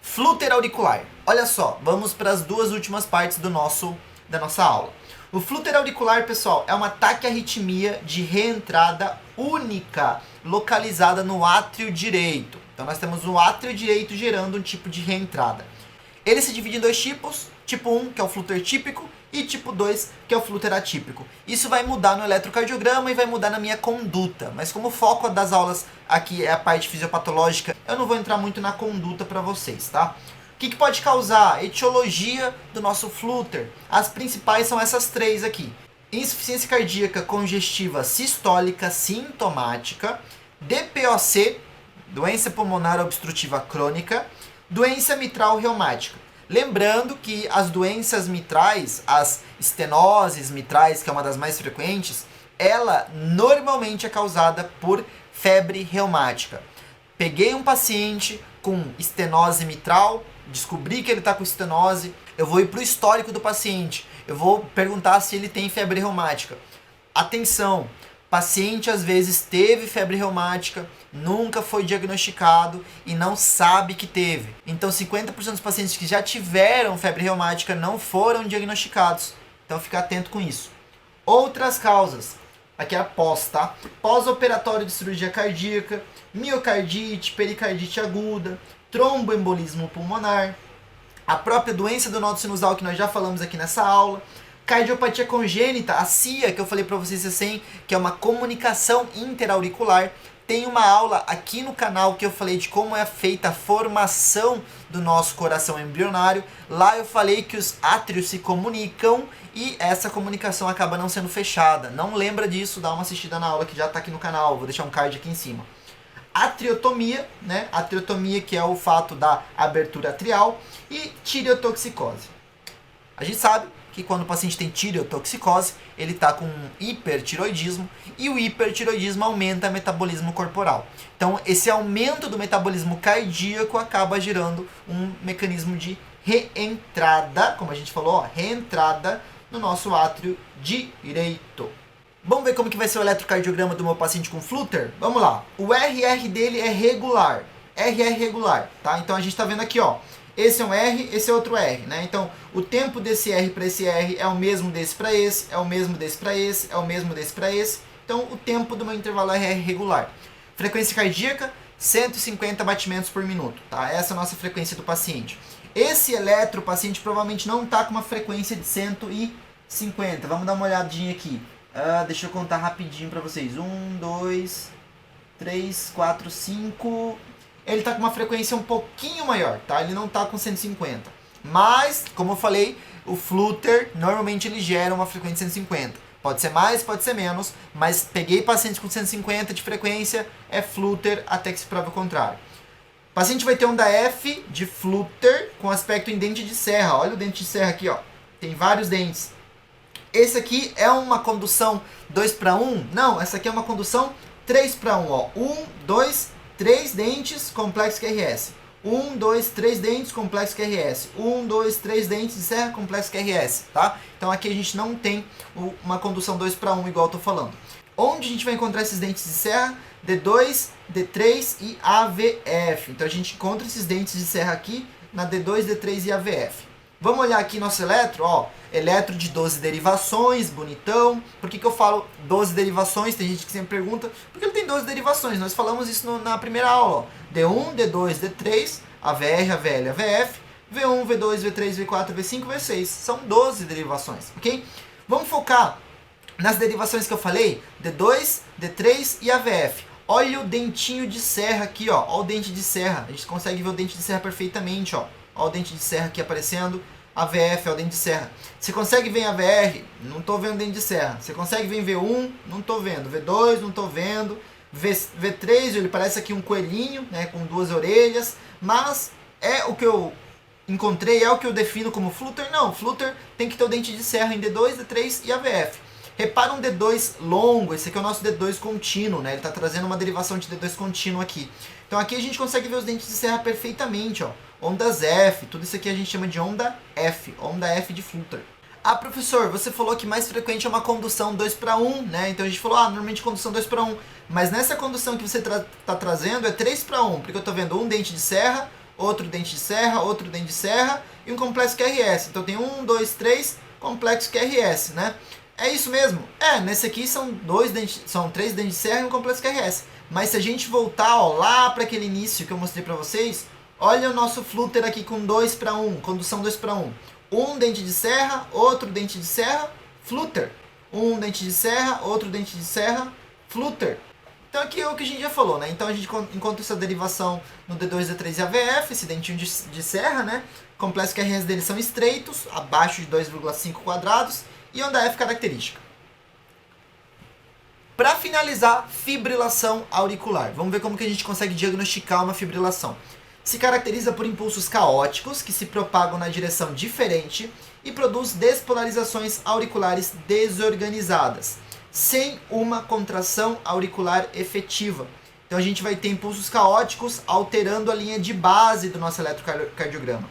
Flúter auricular. Olha só, vamos para as duas últimas partes da nossa aula. O flúter auricular, pessoal, é uma taquiarritmia de reentrada única, localizada no átrio direito. Então nós temos o átrio direito gerando um tipo de reentrada. Ele se divide em dois tipos, tipo 1, que é o flúter típico, e tipo 2, que é o flúter atípico. Isso vai mudar no eletrocardiograma e vai mudar na minha conduta, mas como o foco das aulas aqui é a parte fisiopatológica, eu não vou entrar muito na conduta para vocês, tá? O que pode causar? Etiologia do nosso flúter. As principais são essas três aqui. Insuficiência cardíaca congestiva sistólica sintomática, DPOC, doença pulmonar obstrutiva crônica, doença mitral reumática. Lembrando que as doenças mitrais, as estenoses mitrais, que é uma das mais frequentes, ela normalmente é causada por febre reumática. Peguei um paciente com estenose mitral, descobri que ele está com estenose, eu vou ir para o histórico do paciente, eu vou perguntar se ele tem febre reumática. Atenção, paciente às vezes teve febre reumática, nunca foi diagnosticado e não sabe que teve. Então 50% dos pacientes que já tiveram febre reumática não foram diagnosticados. Então fica atento com isso. Outras causas, aqui é a pós, tá? Pós-operatório de cirurgia cardíaca, miocardite, pericardite aguda, tromboembolismo pulmonar, a própria doença do nódulo sinusal que nós já falamos aqui nessa aula, Cardiopatia congênita, a CIA, que eu falei para vocês recém, que é uma comunicação interauricular. Tem uma aula aqui no canal que eu falei de como é feita a formação do nosso coração embrionário. Lá eu falei que os átrios se comunicam e essa comunicação acaba não sendo fechada. Não lembra disso? Dá uma assistida na aula que já está aqui no canal. Vou deixar um card aqui em cima. Atriotomia, né? Atriotomia, que é o fato da abertura atrial, e tireotoxicose. A gente sabe que quando o paciente tem tireotoxicose, ele está com um hipertiroidismo, e o hipertiroidismo aumenta o metabolismo corporal. Então, esse aumento do metabolismo cardíaco acaba gerando um mecanismo de reentrada, como a gente falou, ó, reentrada no nosso átrio direito. Vamos ver como que vai ser o eletrocardiograma do meu paciente com flutter? Vamos lá. O RR dele é regular. RR regular, tá? Então a gente está vendo aqui, ó. Esse é um R, esse é outro R, né? Então, o tempo desse R para esse R é o mesmo desse para esse, é o mesmo desse para esse, é o mesmo desse para esse. Então, o tempo do meu intervalo RR regular. Frequência cardíaca, 150 batimentos por minuto, tá? Essa é a nossa frequência do paciente. Esse eletro, o paciente provavelmente não está com uma frequência de 150. Vamos dar uma olhadinha aqui. Deixa eu contar rapidinho para vocês. 1, 2, 3, 4, 5... Ele está com uma frequência um pouquinho maior, tá? Ele não está com 150. Mas, como eu falei, o flutter, normalmente ele gera uma frequência de 150. Pode ser mais, pode ser menos, mas peguei pacientes com 150 de frequência, é flutter até que se prove o contrário. O paciente vai ter onda F de flutter com aspecto em dente de serra. Olha o dente de serra aqui, ó. Tem vários dentes. Esse aqui é uma condução 2:1? Não, essa aqui é uma condução 3:1, ó. 1, 2, 3 dentes, complexo QRS. 1, 2, 3 dentes, complexo QRS. 1, 2, 3 dentes de serra, complexo QRS, tá? Então aqui a gente não tem uma condução 2:1 igual eu tô falando. Onde a gente vai encontrar esses dentes de serra? D2, D3 e AVF. Então a gente encontra esses dentes de serra aqui na D2, D3 e AVF. Vamos olhar aqui nosso eletro, ó. Eletro de 12 derivações, bonitão. Por que eu falo 12 derivações? Tem gente que sempre pergunta. Porque ele tem 12 derivações. Nós falamos isso na primeira aula, ó. D1, D2, D3, AVR, AVL, AVF, V1, V2, V3, V4, V5, V6. São 12 derivações, ok? Vamos focar nas derivações que eu falei. D2, D3 e AVF. Olha o dentinho de serra aqui, ó. Olha o dente de serra. A gente consegue ver o dente de serra perfeitamente, ó. Olha o dente de serra aqui aparecendo. AVF é o dente de serra. Você consegue ver em AVR? Não estou vendo dente de serra. Você consegue ver em V1? Não estou vendo. V2? Não estou vendo. V3, ele parece aqui um coelhinho, né, com 2 orelhas. Mas é o que eu encontrei, é o que eu defino como flutter? Não, flutter tem que ter o dente de serra em D2, D3 e AVF. Repara um D2 longo, esse aqui é o nosso D2 contínuo, né? Ele está trazendo uma derivação de D2 contínuo aqui. Então aqui a gente consegue ver os dentes de serra perfeitamente, ó. Ondas F, tudo isso aqui a gente chama de onda F de flutter. Ah, professor, você falou que mais frequente é uma condução 2:1, né? Então a gente falou, normalmente condução 2:1. Mas nessa condução que você está trazendo é 3:1, porque eu estou vendo um dente de serra, outro dente de serra, outro dente de serra e um complexo QRS. Então tem 1, 2, 3 complexo QRS, né? É isso mesmo? Nesse aqui são 3 dentes de serra e um complexo QRS. Mas se a gente voltar, ó, lá para aquele início que eu mostrei para vocês, olha o nosso flutter aqui com 2:1, condução 2:1. Um dente de serra, outro dente de serra, flutter. Um dente de serra, outro dente de serra, flutter. Então aqui é o que a gente já falou, né? Então a gente encontra essa derivação no D2, D3 e AVF, esse dentinho de serra, né? Complexo QRS deles são estreitos, abaixo de 2,5 quadrados, e onda F característica. Para finalizar, fibrilação auricular. Vamos ver como que a gente consegue diagnosticar uma fibrilação. Se caracteriza por impulsos caóticos que se propagam na direção diferente e produz despolarizações auriculares desorganizadas, sem uma contração auricular efetiva. Então a gente vai ter impulsos caóticos alterando a linha de base do nosso eletrocardiograma.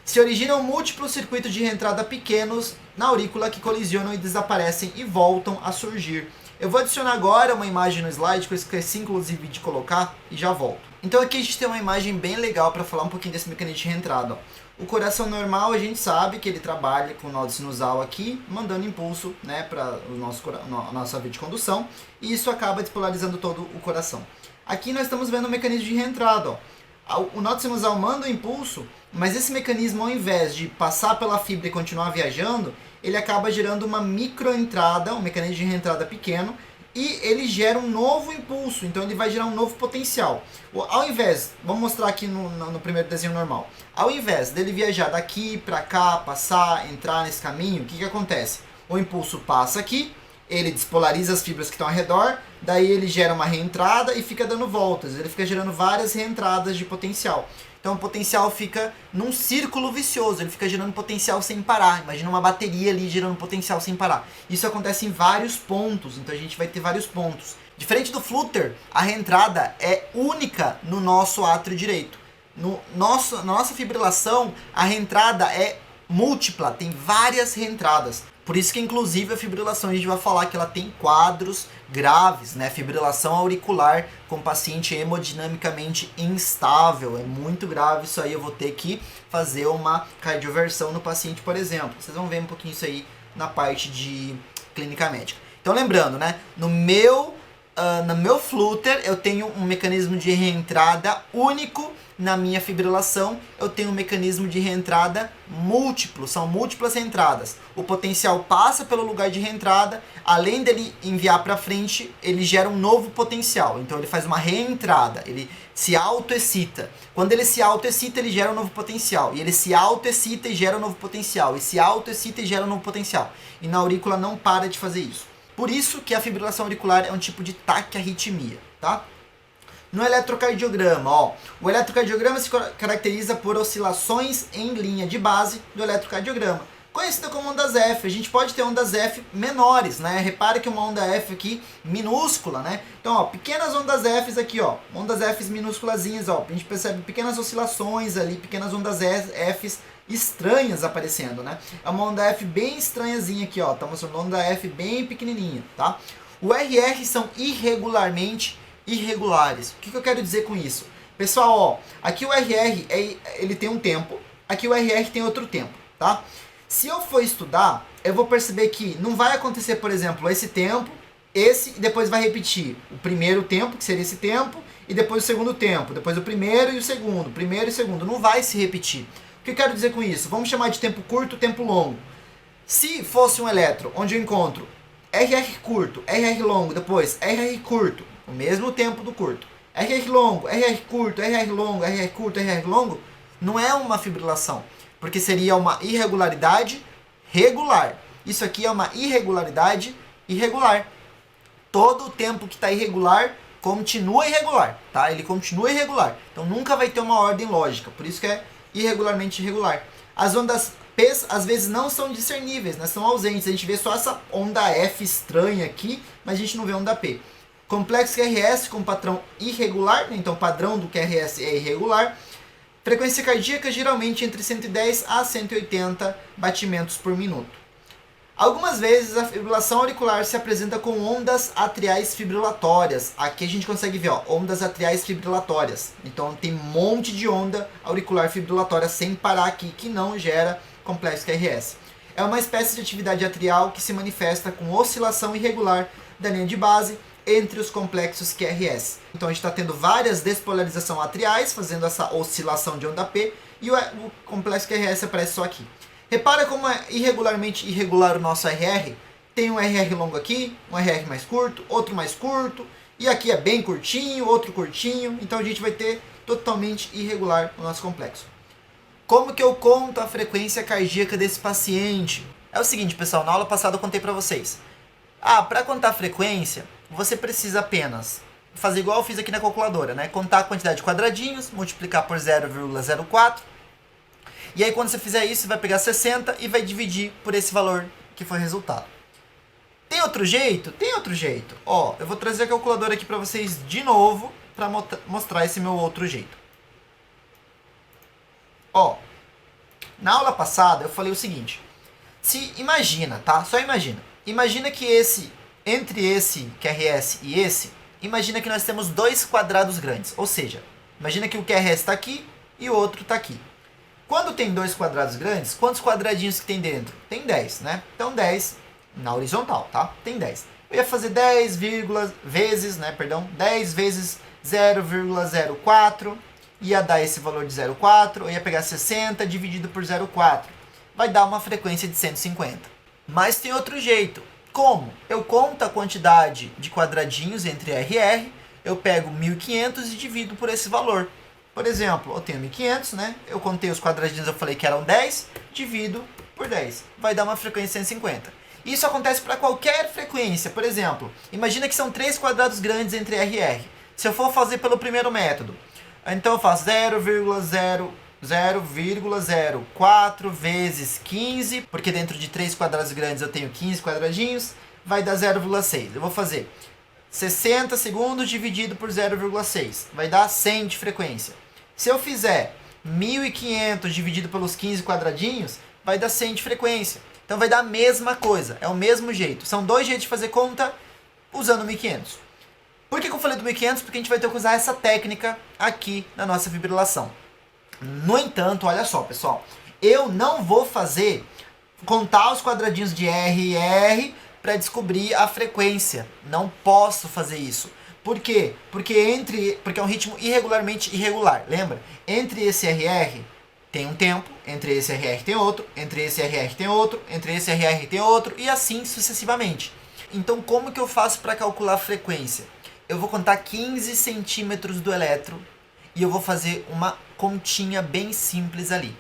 Se originam múltiplos circuitos de reentrada pequenos na aurícula que colisionam e desaparecem e voltam a surgir. Eu vou adicionar agora uma imagem no slide que eu esqueci inclusive de colocar e já volto. Então aqui a gente tem uma imagem bem legal para falar um pouquinho desse mecanismo de reentrada. Ó. O coração normal a gente sabe que ele trabalha com o nó sinusal aqui, mandando impulso, né, para a nossa via de condução, e isso acaba despolarizando todo o coração. Aqui nós estamos vendo o mecanismo de reentrada. Ó. O nó sinusal manda o impulso, mas esse mecanismo, ao invés de passar pela fibra e continuar viajando, ele acaba gerando uma microentrada, um mecanismo de reentrada pequeno, e ele gera um novo impulso, então ele vai gerar um novo potencial. Ao invés, vamos mostrar aqui no primeiro desenho normal, ao invés dele viajar daqui para cá, passar, entrar nesse caminho, o que acontece? O impulso passa aqui, ele despolariza as fibras que estão ao redor, daí ele gera uma reentrada e fica dando voltas, ele fica gerando várias reentradas de potencial. Então o potencial fica num círculo vicioso, ele fica gerando potencial sem parar. Imagina uma bateria ali gerando potencial sem parar. Isso acontece em vários pontos, então a gente vai ter vários pontos. Diferente do flutter, a reentrada é única no nosso átrio direito. Na nossa fibrilação, a reentrada é múltipla, tem várias reentradas. Por isso que, inclusive, a fibrilação, a gente vai falar que ela tem quadros graves, né? Fibrilação auricular com paciente hemodinamicamente instável. É muito grave isso aí, eu vou ter que fazer uma cardioversão no paciente, por exemplo. Vocês vão ver um pouquinho isso aí na parte de clínica médica. Então, lembrando, né? No meu flutter, eu tenho um mecanismo de reentrada único. Na minha fibrilação, eu tenho um mecanismo de reentrada múltiplo, são múltiplas reentradas. O potencial passa pelo lugar de reentrada, além dele enviar para frente, ele gera um novo potencial. Então ele faz uma reentrada, ele se autoexcita. Quando ele se autoexcita, ele gera um novo potencial. E ele se autoexcita e gera um novo potencial. E se autoexcita e gera um novo potencial. E na aurícula não para de fazer isso. Por isso que a fibrilação auricular é um tipo de taquiarritmia, tá? No eletrocardiograma, o eletrocardiograma se caracteriza por oscilações em linha de base do eletrocardiograma, conhecida como ondas F. A gente pode ter ondas F menores, né? Repare que uma onda F aqui minúscula, né? Então, pequenas ondas Fs aqui, ondas Fs minúsculazinhas, a gente percebe pequenas oscilações ali, pequenas ondas Fs estranhas aparecendo, né? É uma onda F bem estranhazinha aqui, tá mostrando uma onda F bem pequenininha, tá? O RR são irregulares. O que eu quero dizer com isso? Pessoal, aqui o RR ele tem um tempo, aqui o RR tem outro tempo, tá? Se eu for estudar, eu vou perceber que não vai acontecer, por exemplo, esse tempo, esse, e depois vai repetir o primeiro tempo, que seria esse tempo, e depois o segundo tempo, depois o primeiro e o segundo, não vai se repetir. O que eu quero dizer com isso? Vamos chamar de tempo curto, tempo longo. Se fosse um elétron, onde eu encontro RR curto, RR longo, depois RR curto, o mesmo tempo do curto, RR longo, RR curto, RR longo, RR curto, RR longo, não é uma fibrilação, porque seria uma irregularidade regular. Isso aqui é uma irregularidade irregular. Todo o tempo que está irregular continua irregular, tá? Ele continua irregular. Então nunca vai ter uma ordem lógica, por isso que é irregularmente irregular. As ondas P's às vezes não são discerníveis, né? São ausentes. A gente vê só essa onda F estranha aqui, mas a gente não vê onda P. Complexo QRS com padrão irregular, né? Então o padrão do QRS é irregular. Frequência cardíaca geralmente entre 110 a 180 batimentos por minuto. Algumas vezes a fibrilação auricular se apresenta com ondas atriais fibrilatórias. Aqui a gente consegue ver, ondas atriais fibrilatórias. Então tem um monte de onda auricular fibrilatória sem parar aqui, que não gera complexo QRS. É uma espécie de atividade atrial que se manifesta com oscilação irregular da linha de base entre os complexos QRS. Então a gente está tendo várias despolarizações atriais, fazendo essa oscilação de onda P, e o complexo QRS aparece só aqui. Repara como é irregularmente irregular o nosso RR. Tem um RR longo aqui, um RR mais curto, outro mais curto, e aqui é bem curtinho, outro curtinho, então a gente vai ter totalmente irregular o nosso complexo. Como que eu conto a frequência cardíaca desse paciente? É o seguinte, pessoal, na aula passada eu contei para vocês. Para contar a frequência, você precisa apenas fazer igual eu fiz aqui na calculadora, né? Contar a quantidade de quadradinhos, multiplicar por 0,04. E aí quando você fizer isso, você vai pegar 60 e vai dividir por esse valor que foi o resultado. Tem outro jeito? Tem outro jeito. Eu vou trazer a calculadora aqui para vocês de novo para mostrar esse meu outro jeito. Na aula passada eu falei o seguinte. Imagina, tá? Só imagina. Imagina que entre esse QRS e esse, imagina que nós temos dois quadrados grandes. Ou seja, imagina que o QRS está aqui e o outro está aqui. Quando tem dois quadrados grandes, quantos quadradinhos que tem dentro? Tem 10, né? Então 10 na horizontal, tá? Tem 10. Eu ia fazer 10 vezes 0,04, ia dar esse valor de 0,4, eu ia pegar 60 dividido por 0,4. Vai dar uma frequência de 150. Mas tem outro jeito. Como? Eu conto a quantidade de quadradinhos entre RR, eu pego 1500 e divido por esse valor. Por exemplo, eu tenho 1500, né? Eu contei os quadradinhos, eu falei que eram 10, divido por 10. Vai dar uma frequência 150. Isso acontece para qualquer frequência. Por exemplo, imagina que são 3 quadrados grandes entre RR. Se eu for fazer pelo primeiro método, então eu faço 0,04 vezes 15, porque dentro de 3 quadrados grandes eu tenho 15 quadradinhos, vai dar 0,6. Eu vou fazer 60 segundos dividido por 0,6, vai dar 100 de frequência. Se eu fizer 1500 dividido pelos 15 quadradinhos, vai dar 100 de frequência. Então vai dar a mesma coisa, é o mesmo jeito. São dois jeitos de fazer conta usando 1500. Por que eu falei do 1500? Porque a gente vai ter que usar essa técnica aqui na nossa fibrilação. No entanto, olha só, pessoal, eu não vou contar os quadradinhos de RR para descobrir a frequência. Não posso fazer isso. Por quê? Porque é um ritmo irregularmente irregular. Lembra? Entre esse RR tem um tempo, entre esse RR tem outro, entre esse RR tem outro, entre esse RR tem outro, e assim sucessivamente. Então, como que eu faço para calcular a frequência? Eu vou contar 15 centímetros do elétron e eu vou fazer uma continha bem simples ali.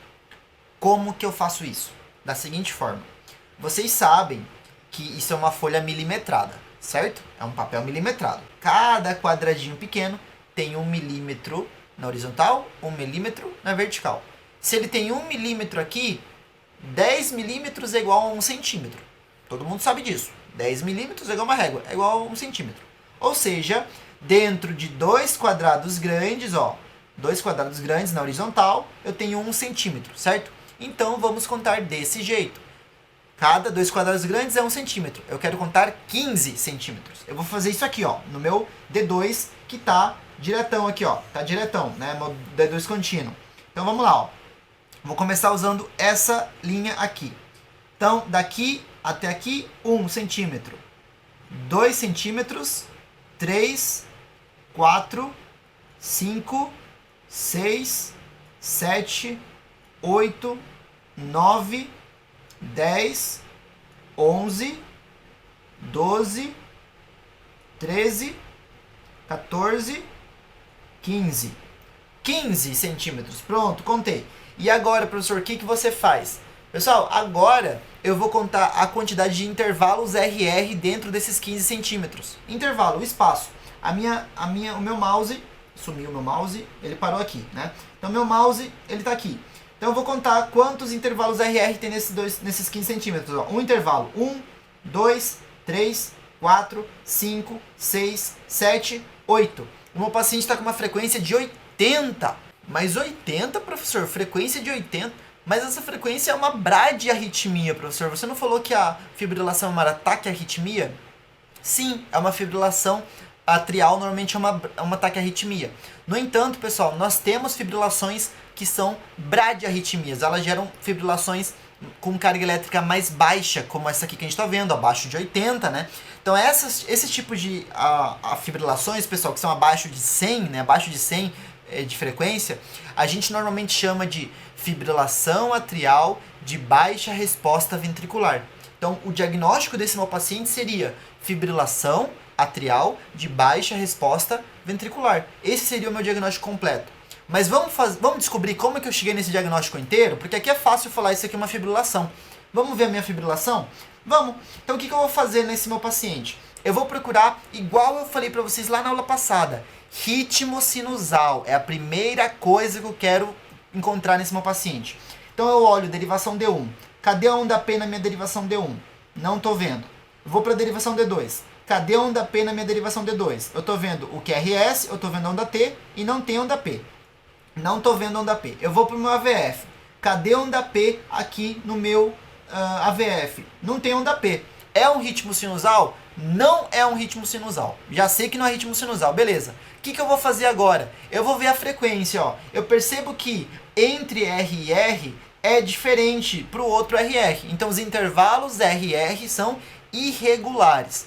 Como que eu faço isso? Da seguinte forma. Vocês sabem que isso é uma folha milimetrada, certo? É um papel milimetrado. Cada quadradinho pequeno tem 1 milímetro na horizontal, 1 milímetro na vertical. Se ele tem 1 milímetro aqui, 10 milímetros é igual a 1 centímetro. Todo mundo sabe disso. 10 milímetros é igual a uma régua, é igual a 1 centímetro. Ou seja, dentro de 2 quadrados grandes, ó, 2 quadrados grandes na horizontal, eu tenho 1 centímetro, certo? Então, vamos contar desse jeito. Cada 2 quadrados grandes é 1 centímetro. Eu quero contar 15 centímetros. Eu vou fazer isso aqui, ó, no meu D2, que tá diretão aqui, ó. Tá diretão, né? Meu D2 contínuo. Então, vamos lá, ó. Vou começar usando essa linha aqui. Então, daqui até aqui, 1 centímetro. 2 centímetros. 3, 4, 5, 6, 7, 8, 9, 10, 11, 12, 13, 14, 15. 15 centímetros. Pronto, contei. E agora, professor, o que você faz? Pessoal, agora eu vou contar a quantidade de intervalos RR dentro desses 15 centímetros. Intervalo, o espaço. O meu mouse, sumiu o meu mouse, ele parou aqui, né? Então, meu mouse, ele tá aqui. Então, eu vou contar quantos intervalos RR tem nesses 15 centímetros. Ó. Um intervalo, 1, 2, 3, 4, 5, 6, 7, 8. O meu paciente está com uma frequência de 80. Mas 80, professor? Frequência de 80? Mas essa frequência é uma bradiarritmia, professor. Você não falou que a fibrilação é uma taquiarritmia? Sim, é uma fibrilação atrial, normalmente é uma taquiarritmia. No entanto, pessoal, nós temos fibrilações que são bradiarritmias. Elas geram fibrilações com carga elétrica mais baixa, como essa aqui que a gente está vendo, abaixo de 80, né? Então, esse tipo de fibrilações, pessoal, que são abaixo de 100, né? Abaixo de 100 de frequência, a gente normalmente chama de fibrilação atrial de baixa resposta ventricular. Então, o diagnóstico desse meu paciente seria fibrilação atrial de baixa resposta ventricular. Esse seria o meu diagnóstico completo. Mas vamos descobrir como é que eu cheguei nesse diagnóstico inteiro, porque aqui é fácil falar isso aqui é uma fibrilação. Vamos ver a minha fibrilação? Vamos! Então, o que eu vou fazer nesse meu paciente? Eu vou procurar, igual eu falei para vocês lá na aula passada, ritmo sinusal. É a primeira coisa que eu quero encontrar nesse meu paciente. Então eu olho derivação D1. Cadê a onda P na minha derivação D1? Não estou vendo. Vou para a derivação D2. Cadê a onda P na minha derivação D2? Eu estou vendo o QRS, eu estou vendo a onda T e não tem onda P. Não estou vendo onda P. Eu vou para o meu AVF. Cadê a onda P aqui no meu AVF? Não tem onda P. É um ritmo sinusal? Não é um ritmo sinusal. Já sei que não é ritmo sinusal. Beleza. O que eu vou fazer agora? Eu vou ver a frequência. Ó. Eu percebo que entre R e R é diferente para o outro RR. Então, os intervalos RR são irregulares.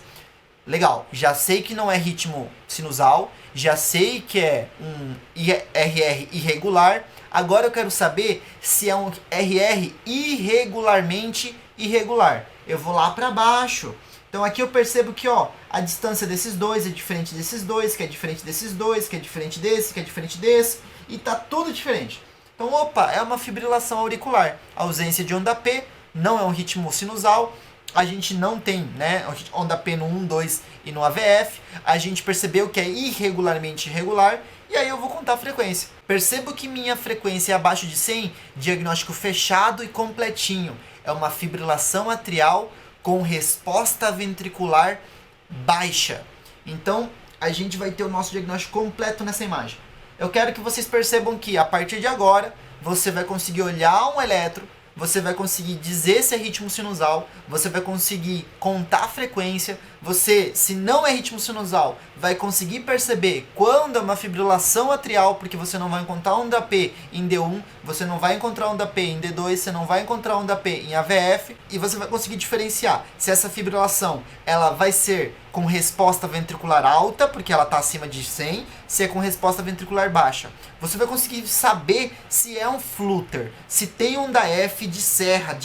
Legal. Já sei que não é ritmo sinusal. Já sei que é um RR irregular. Agora eu quero saber se é um RR irregularmente irregular. eu vou lá para baixo. Então aqui eu percebo que, ó, a distância desses dois é diferente desses dois, que é diferente desses dois, que é diferente desse, que é diferente desse, e tá tudo diferente. Então, opa, é uma fibrilação auricular. A ausência de onda P, não é um ritmo sinusal, a gente não tem, né, onda P no 1, 2 e no AVF, a gente percebeu que é irregularmente irregular, e aí eu vou contar a frequência. Percebo que minha frequência é abaixo de 100, diagnóstico fechado e completinho. É uma fibrilação atrial com resposta ventricular baixa. Então, a gente vai ter o nosso diagnóstico completo nessa imagem. Eu quero que vocês percebam que, a partir de agora, você vai conseguir olhar um eletro, você vai conseguir dizer se é ritmo sinusal, você vai conseguir contar a frequência, você, se não é ritmo sinusal, vai conseguir perceber quando é uma fibrilação atrial, porque você não vai encontrar onda P em D1, você não vai encontrar onda P em D2, você não vai encontrar onda P em AVF, e você vai conseguir diferenciar se essa fibrilação ela vai ser com resposta ventricular alta, porque ela está acima de 100, se é com resposta ventricular baixa. Você vai conseguir saber se é um flutter, se tem onda F de serra,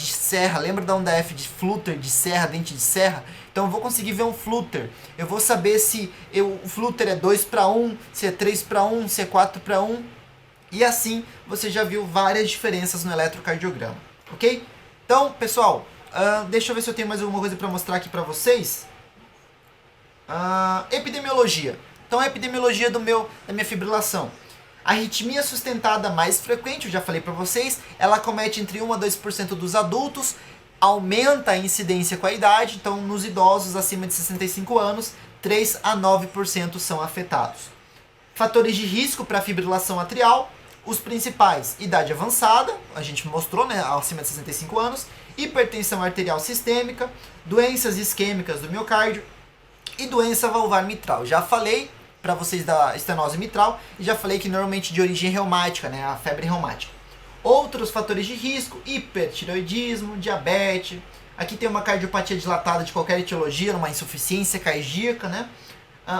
lembra da onda F de flutter, de serra, dente de serra? Então eu vou conseguir ver um flutter, eu vou saber se o flutter é 2:1, se é 3:1, se é 4:1, e assim você já viu várias diferenças no eletrocardiograma, ok? Então, pessoal, deixa eu ver se eu tenho mais alguma coisa para mostrar aqui para vocês. Epidemiologia. Então, a epidemiologia da minha fibrilação. A arritmia sustentada mais frequente, eu já falei para vocês, ela comete entre 1 a 2% dos adultos, aumenta a incidência com a idade, então nos idosos acima de 65 anos, 3 a 9% são afetados. Fatores de risco para fibrilação atrial, os principais, idade avançada, a gente mostrou, né, acima de 65 anos, hipertensão arterial sistêmica, doenças isquêmicas do miocárdio e doença valvar mitral. Já falei para vocês da estenose mitral e já falei que normalmente de origem reumática, né, a febre reumática. Outros fatores de risco, hipertireoidismo, diabetes. Aqui tem uma cardiopatia dilatada de qualquer etiologia, uma insuficiência cardíaca, né?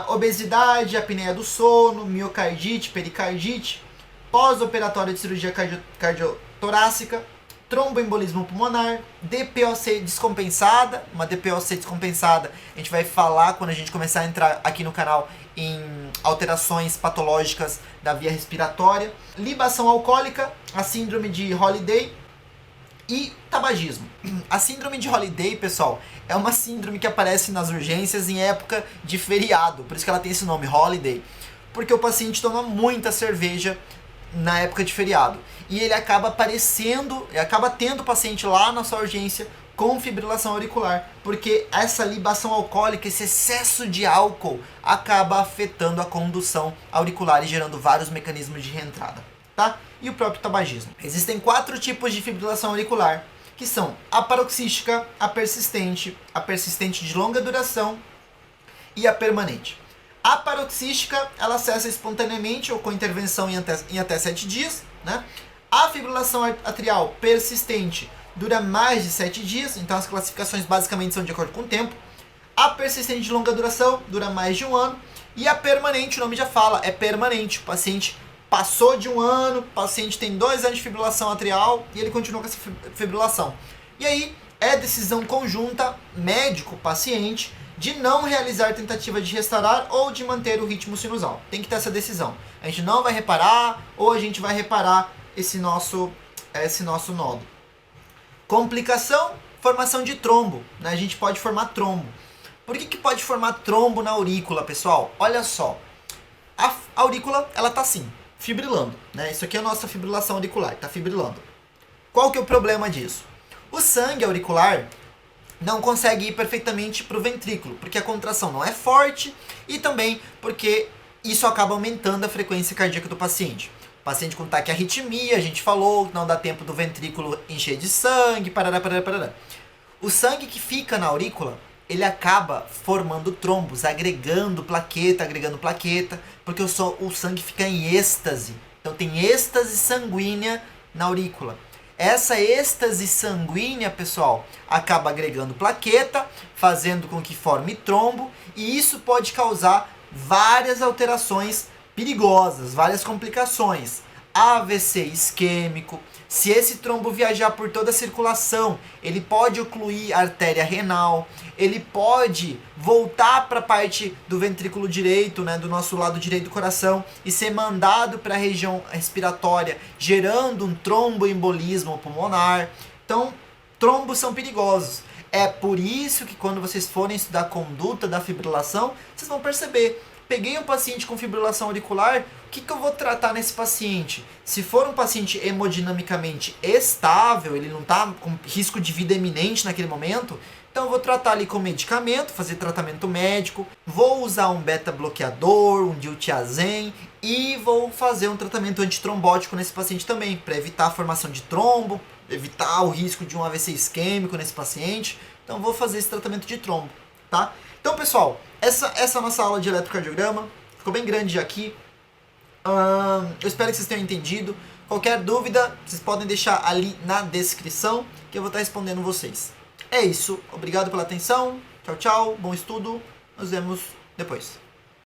Obesidade, apneia do sono, miocardite, pericardite, pós-operatório de cirurgia cardiotorácica, tromboembolismo pulmonar, DPOC descompensada. Uma DPOC descompensada a gente vai falar quando a gente começar a entrar aqui no canal em alterações patológicas da via respiratória, libação alcoólica, a síndrome de Holiday e tabagismo. A síndrome de Holiday, pessoal, é uma síndrome que aparece nas urgências em época de feriado, por isso que ela tem esse nome, Holiday, porque o paciente toma muita cerveja na época de feriado e ele acaba tendo o paciente lá na sua urgência com fibrilação auricular, porque essa libação alcoólica, esse excesso de álcool acaba afetando a condução auricular e gerando vários mecanismos de reentrada, tá? E o próprio tabagismo. Existem 4 tipos de fibrilação auricular, que são a paroxística, a persistente de longa duração e a permanente. A paroxística, ela cessa espontaneamente ou com intervenção em até 7 dias, né? A fibrilação atrial persistente dura mais de 7 dias, então as classificações basicamente são de acordo com o tempo. A persistente de longa duração dura mais de 1 ano. E a permanente, o nome já fala, é permanente. O paciente passou de 1 ano, o paciente tem 2 anos de fibrilação atrial e ele continua com essa fibrilação. E aí é decisão conjunta médico-paciente de não realizar tentativa de restaurar ou de manter o ritmo sinusal. Tem que ter essa decisão. A gente não vai reparar ou a gente vai reparar esse nosso nódulo. Complicação, formação de trombo, né? A gente pode formar trombo. Por que pode formar trombo na aurícula, pessoal? Olha só, a aurícula, ela tá assim, fibrilando, né? Isso aqui é a nossa fibrilação auricular, tá fibrilando. Qual que é o problema disso? O sangue auricular não consegue ir perfeitamente para o ventrículo, porque a contração não é forte e também porque isso acaba aumentando a frequência cardíaca do paciente. Paciente com taquiarritmia, a gente falou, não dá tempo do ventrículo encher de sangue, parará. O sangue que fica na aurícula, ele acaba formando trombos, agregando plaqueta, porque o sangue fica em êxtase. Então tem êxtase sanguínea na aurícula. Essa êxtase sanguínea, pessoal, acaba agregando plaqueta, fazendo com que forme trombo, e isso pode causar várias alterações perigosas, várias complicações. AVC isquêmico. Se esse trombo viajar por toda a circulação, ele pode ocluir a artéria renal, ele pode voltar para a parte do ventrículo direito, né, do nosso lado direito do coração, e ser mandado para a região respiratória, gerando um tromboembolismo pulmonar. Então, trombos são perigosos. É por isso que quando vocês forem estudar a conduta da fibrilação, vocês vão perceber. Peguei um paciente com fibrilação auricular, o que eu vou tratar nesse paciente? Se for um paciente hemodinamicamente estável, ele não está com risco de vida iminente naquele momento, então eu vou tratar ali com medicamento, fazer tratamento médico, vou usar um beta-bloqueador, um diltiazem e vou fazer um tratamento antitrombótico nesse paciente também, para evitar a formação de trombo, evitar o risco de um AVC isquêmico nesse paciente. Então vou fazer esse tratamento de trombo, tá? Então, pessoal, essa é a nossa aula de eletrocardiograma. Ficou bem grande aqui. Eu espero que vocês tenham entendido. Qualquer dúvida, vocês podem deixar ali na descrição, que eu vou estar respondendo vocês. É isso. Obrigado pela atenção. Tchau, tchau. Bom estudo. Nos vemos depois.